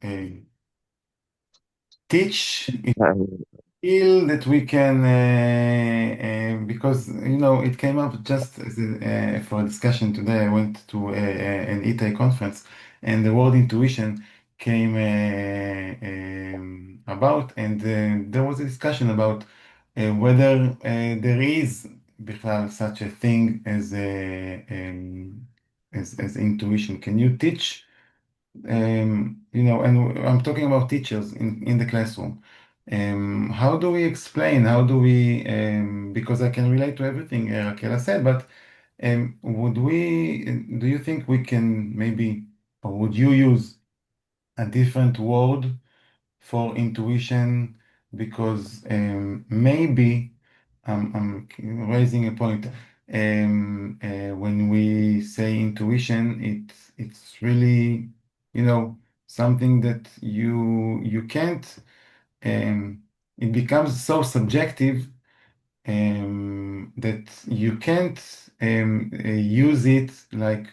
teach? Feel that we can because it came up just as for a discussion today. I went to an ETA conference, and the word intuition came about, and there was a discussion about whether there is בכלל such a thing as as intuition. Can you teach? And I'm talking about teachers in the classroom. How do we explain? How do we, because I can relate to everything Raquel said, but do you think we can maybe, or would you use a different word for intuition? Because maybe I'm raising a point. When we say intuition, it's really, something that you can't. It becomes so subjective that you can't use it like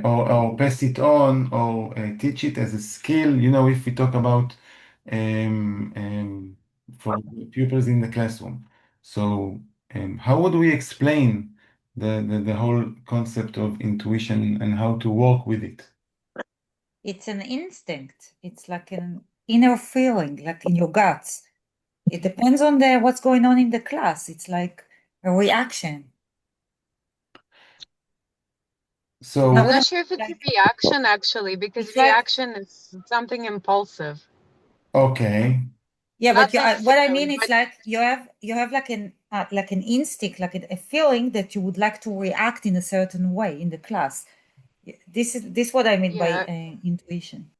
or pass it on or teach it as a skill. If we talk about for pupils in the classroom. So, how would we explain the whole concept of intuition and how to work with it? It's an instinct. It's like an inner feeling, like in your guts. It depends on what's going on in the class. It's like a reaction. So I'm not sure if it's a reaction actually, because It's like- reaction is something impulsive. okay. Yeah, but Not what I mean necessarily, is but- like you have like an instinct, like a feeling that you would like to react in a certain way in the class. This is what I mean by intuition.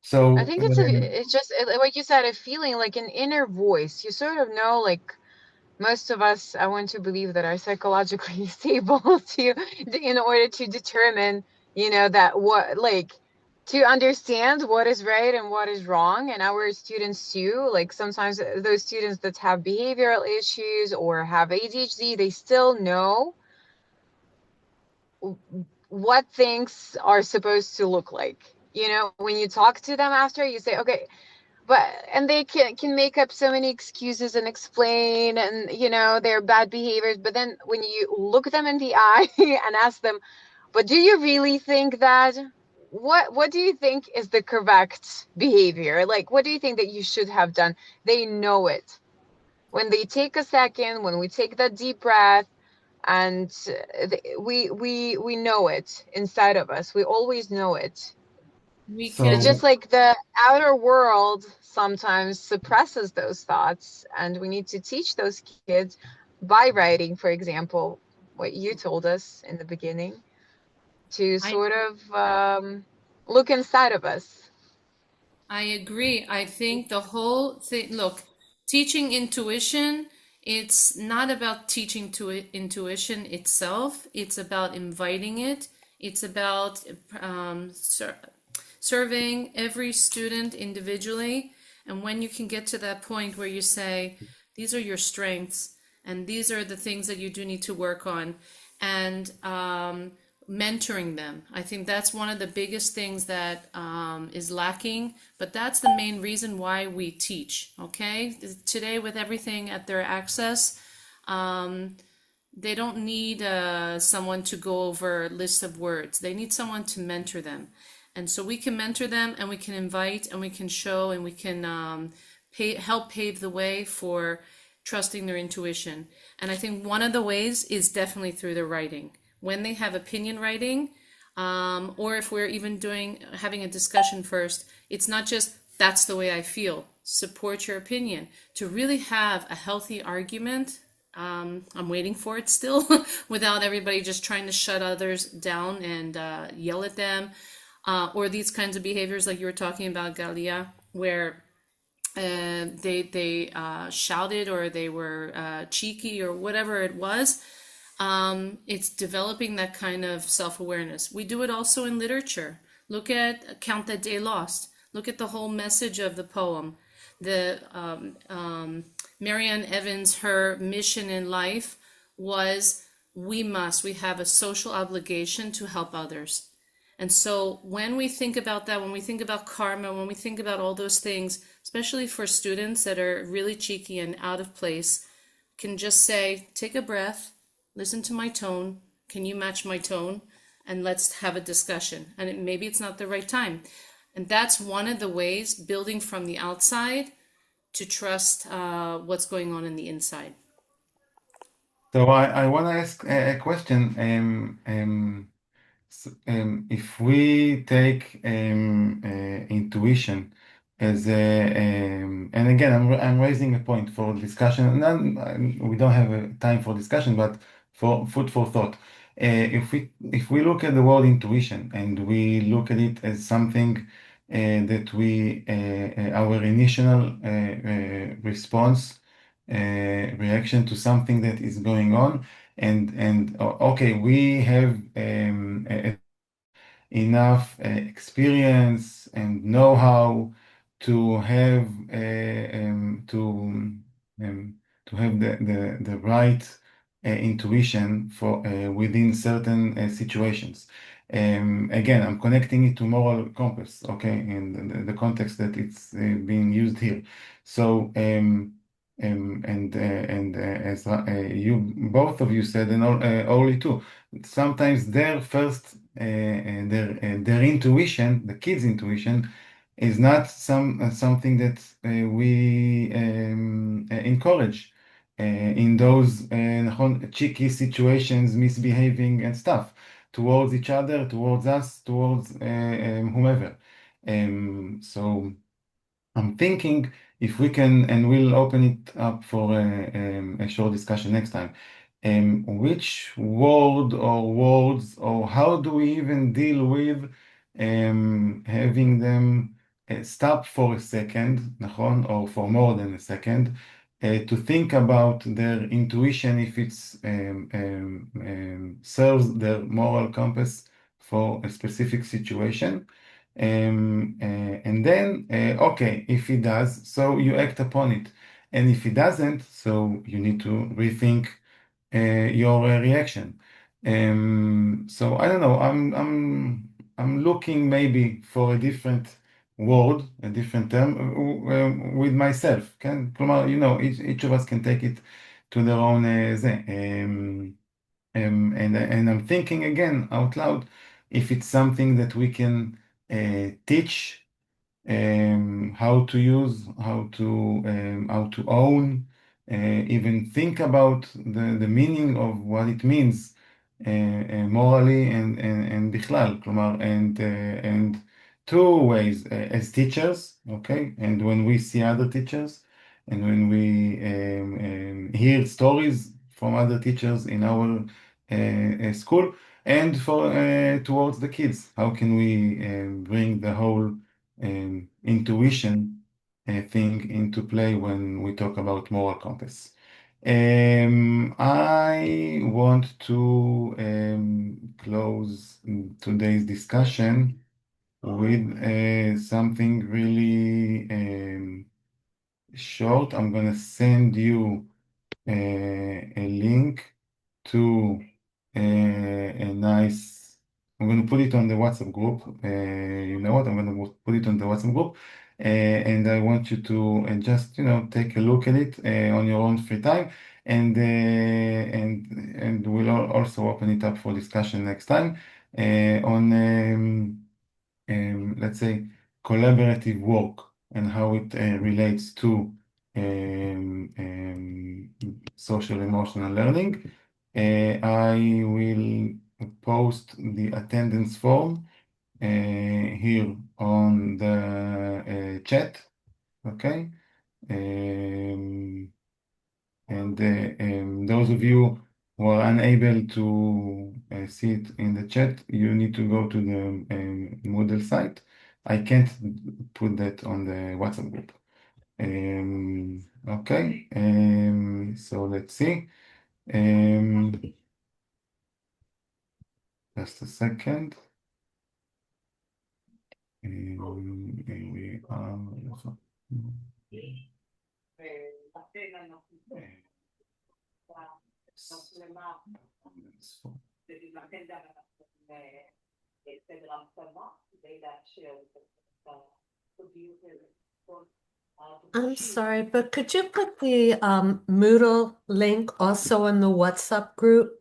So I think it's just like you said, a feeling, like an inner voice. You sort of know, like most of us, I want to believe that are psychologically stable in order to determine, that what, like, to understand what is right and what is wrong. And our students too, like sometimes those students that have behavioral issues or have ADHD, they still know what things are supposed to look like. When you talk to them after, you say, okay, and they can make up so many excuses and explain and their bad behaviors, but then when you look them in the eye and ask them, but do you really think that, what do you think is the correct behavior, like what do you think that you should have done? They know it when they take a second, when we take that deep breath, and we know it inside of us. We always know it. We So- can It's just like the outer world sometimes suppresses those thoughts, and we need to teach those kids by writing, for example, what you told us in the beginning, to sort of look inside of us. I agree. I think the whole thing, look, teaching intuition, it's not about teaching to intuition itself. It's about inviting it. It's about serving every student individually. And when you can get to that point where you say, these are your strengths, and these are the things that you do need to work on, and mentoring them. I think that's one of the biggest things that is lacking, but that's the main reason why we teach, okay? Today, with everything at their access, they don't need someone to go over a list of words. They need someone to mentor them. And so we can mentor them, and we can invite, and we can show, and we can help pave the way for trusting their intuition. And I think one of the ways is definitely through their writing. When they have opinion writing, or if we're even having a discussion first, it's not just, that's the way I feel. Support your opinion. To really have a healthy argument, I'm waiting for it still, without everybody just trying to shut others down and yell at them. Or these kinds of behaviors like you were talking about, Galia, where they shouted, or they were cheeky, or whatever it was. It's developing that kind of self-awareness. We do it also in literature. Look at Count That Day Lost. Look at the whole message of the poem. The Marianne Evans, her mission in life was, we have a social obligation to help others. And so when we think about that, when we think about karma, when we think about all those things, especially for students that are really cheeky and out of place, can just say, take a breath, listen to my tone. Can you match my tone? And let's have a discussion. And maybe it's not the right time. And that's one of the ways, building from the outside to trust what's going on in the inside. So I want to ask a question. If we take intuition as and again, I'm raising a point for discussion. We don't have a time for discussion, but for food for thought. If we look at the word intuition and we look at it as something that our initial response, reaction to something that is going on, and okay, we have enough experience and know-how to have the right intuition for within certain situations. Again, I'm connecting it to moral compass, okay, in the context that it's being used here. So as you both of you said, and Oli too, sometimes their first their intuition, the kids' intuition, is not something that we encourage in those cheeky situations, misbehaving and stuff towards each other, towards us, towards whomever. So I'm thinking if we can, and we'll open it up for a short discussion next time. Which word or words, or how do we even deal with having them stop for a second, נכון? Or for more than a second, to think about their intuition, if it's serves their moral compass for a specific situation. And then, okay, if it does, so you act upon it. And if it doesn't, so you need to rethink your reaction. So I don't know. I'm looking maybe for a different word, a different term with myself. כלומר, each of us can take it to their own זה. And I'm thinking again out loud, if it's something that we can teach how to use, how to own, even think about the meaning of what it means morally and בכלל, כלומר, and two ways as teachers, okay, and when we see other teachers, and when we hear stories from other teachers in our school, and for towards the kids, how can we bring the whole intuition thing into play when we talk about moral compass? I want to close today's discussion with something really short. I'm gonna send you a link to a nice. I'm gonna put it on the WhatsApp group. You know what? I'm gonna put it on the WhatsApp group, and I want you to just take a look at it on your own free time, and we'll also open it up for discussion next time on. Let's say, collaborative work and how it relates to social emotional learning. I will post the attendance form here on the chat, okay? And those of you who are unable to see it in the chat, you need to go to the Moodle site. I can't put that on the WhatsApp group. Okay, so let's see. Just a second. Here we are. I'm sorry, but could you put the Moodle link also in the WhatsApp group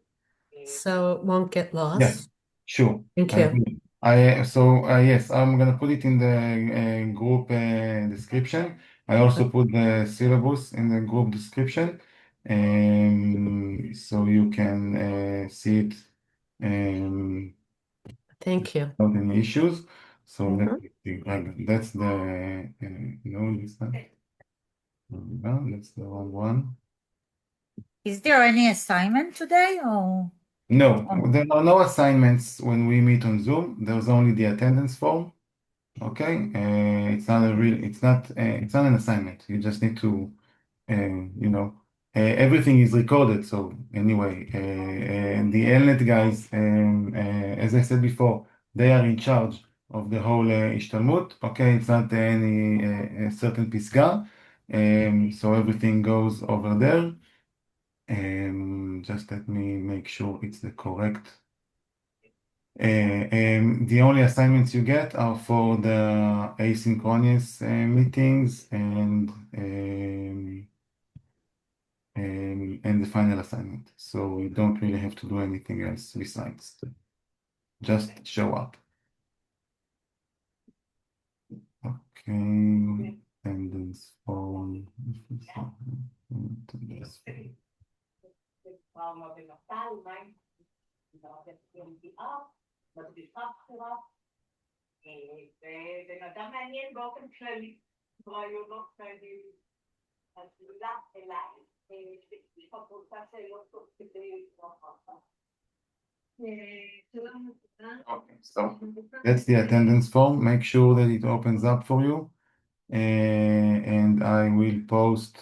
so it won't get lost? Yes, sure. Thank you. Yes, I'm gonna put it in the group description. I also put the syllabus in the group description, so you can see it Thank you. without any issues. So Mhm. let me see. That's the this one. That's the wrong one. Is there any assignment today or? No, there are no assignments when we meet on Zoom. There's only the attendance form. Okay, it's not an assignment. You just need to, everything is recorded. So anyway, the Elnet guys, as I said before, they are in charge of the whole השתלמות. Okay, it's not any certain פסגה, so everything goes over there. Just let me make sure it's the correct. The only assignments you get are for the asynchronous meetings and the final assignment. So you don't really have to do anything else besides just show up. Okay, attendance form. ובן אדם מעניין באופן כללי, רעיונות מעניינים. אז מילה אליי, יש פה קבוצה שאלות טוב כדי לקרוא. Okay, so that's the attendance form. Make sure that it opens up for you. And I will post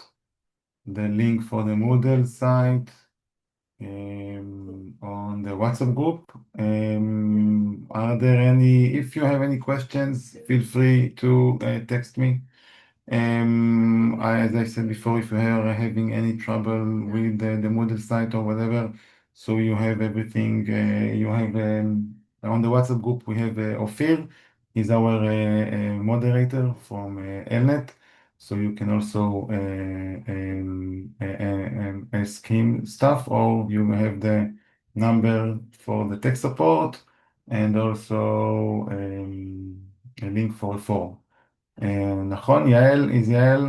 the link for the Moodle site on the WhatsApp group. If you have any questions, feel free to text me. As I said before, if you are having any trouble with the Moodle site or whatever, so you have everything, you have on the WhatsApp group, we have Ophir, he's our moderator from Elnet, so you can also ask him stuff, or you have the number for the tech support, and also a link for a form. נכון, יעל, יעל,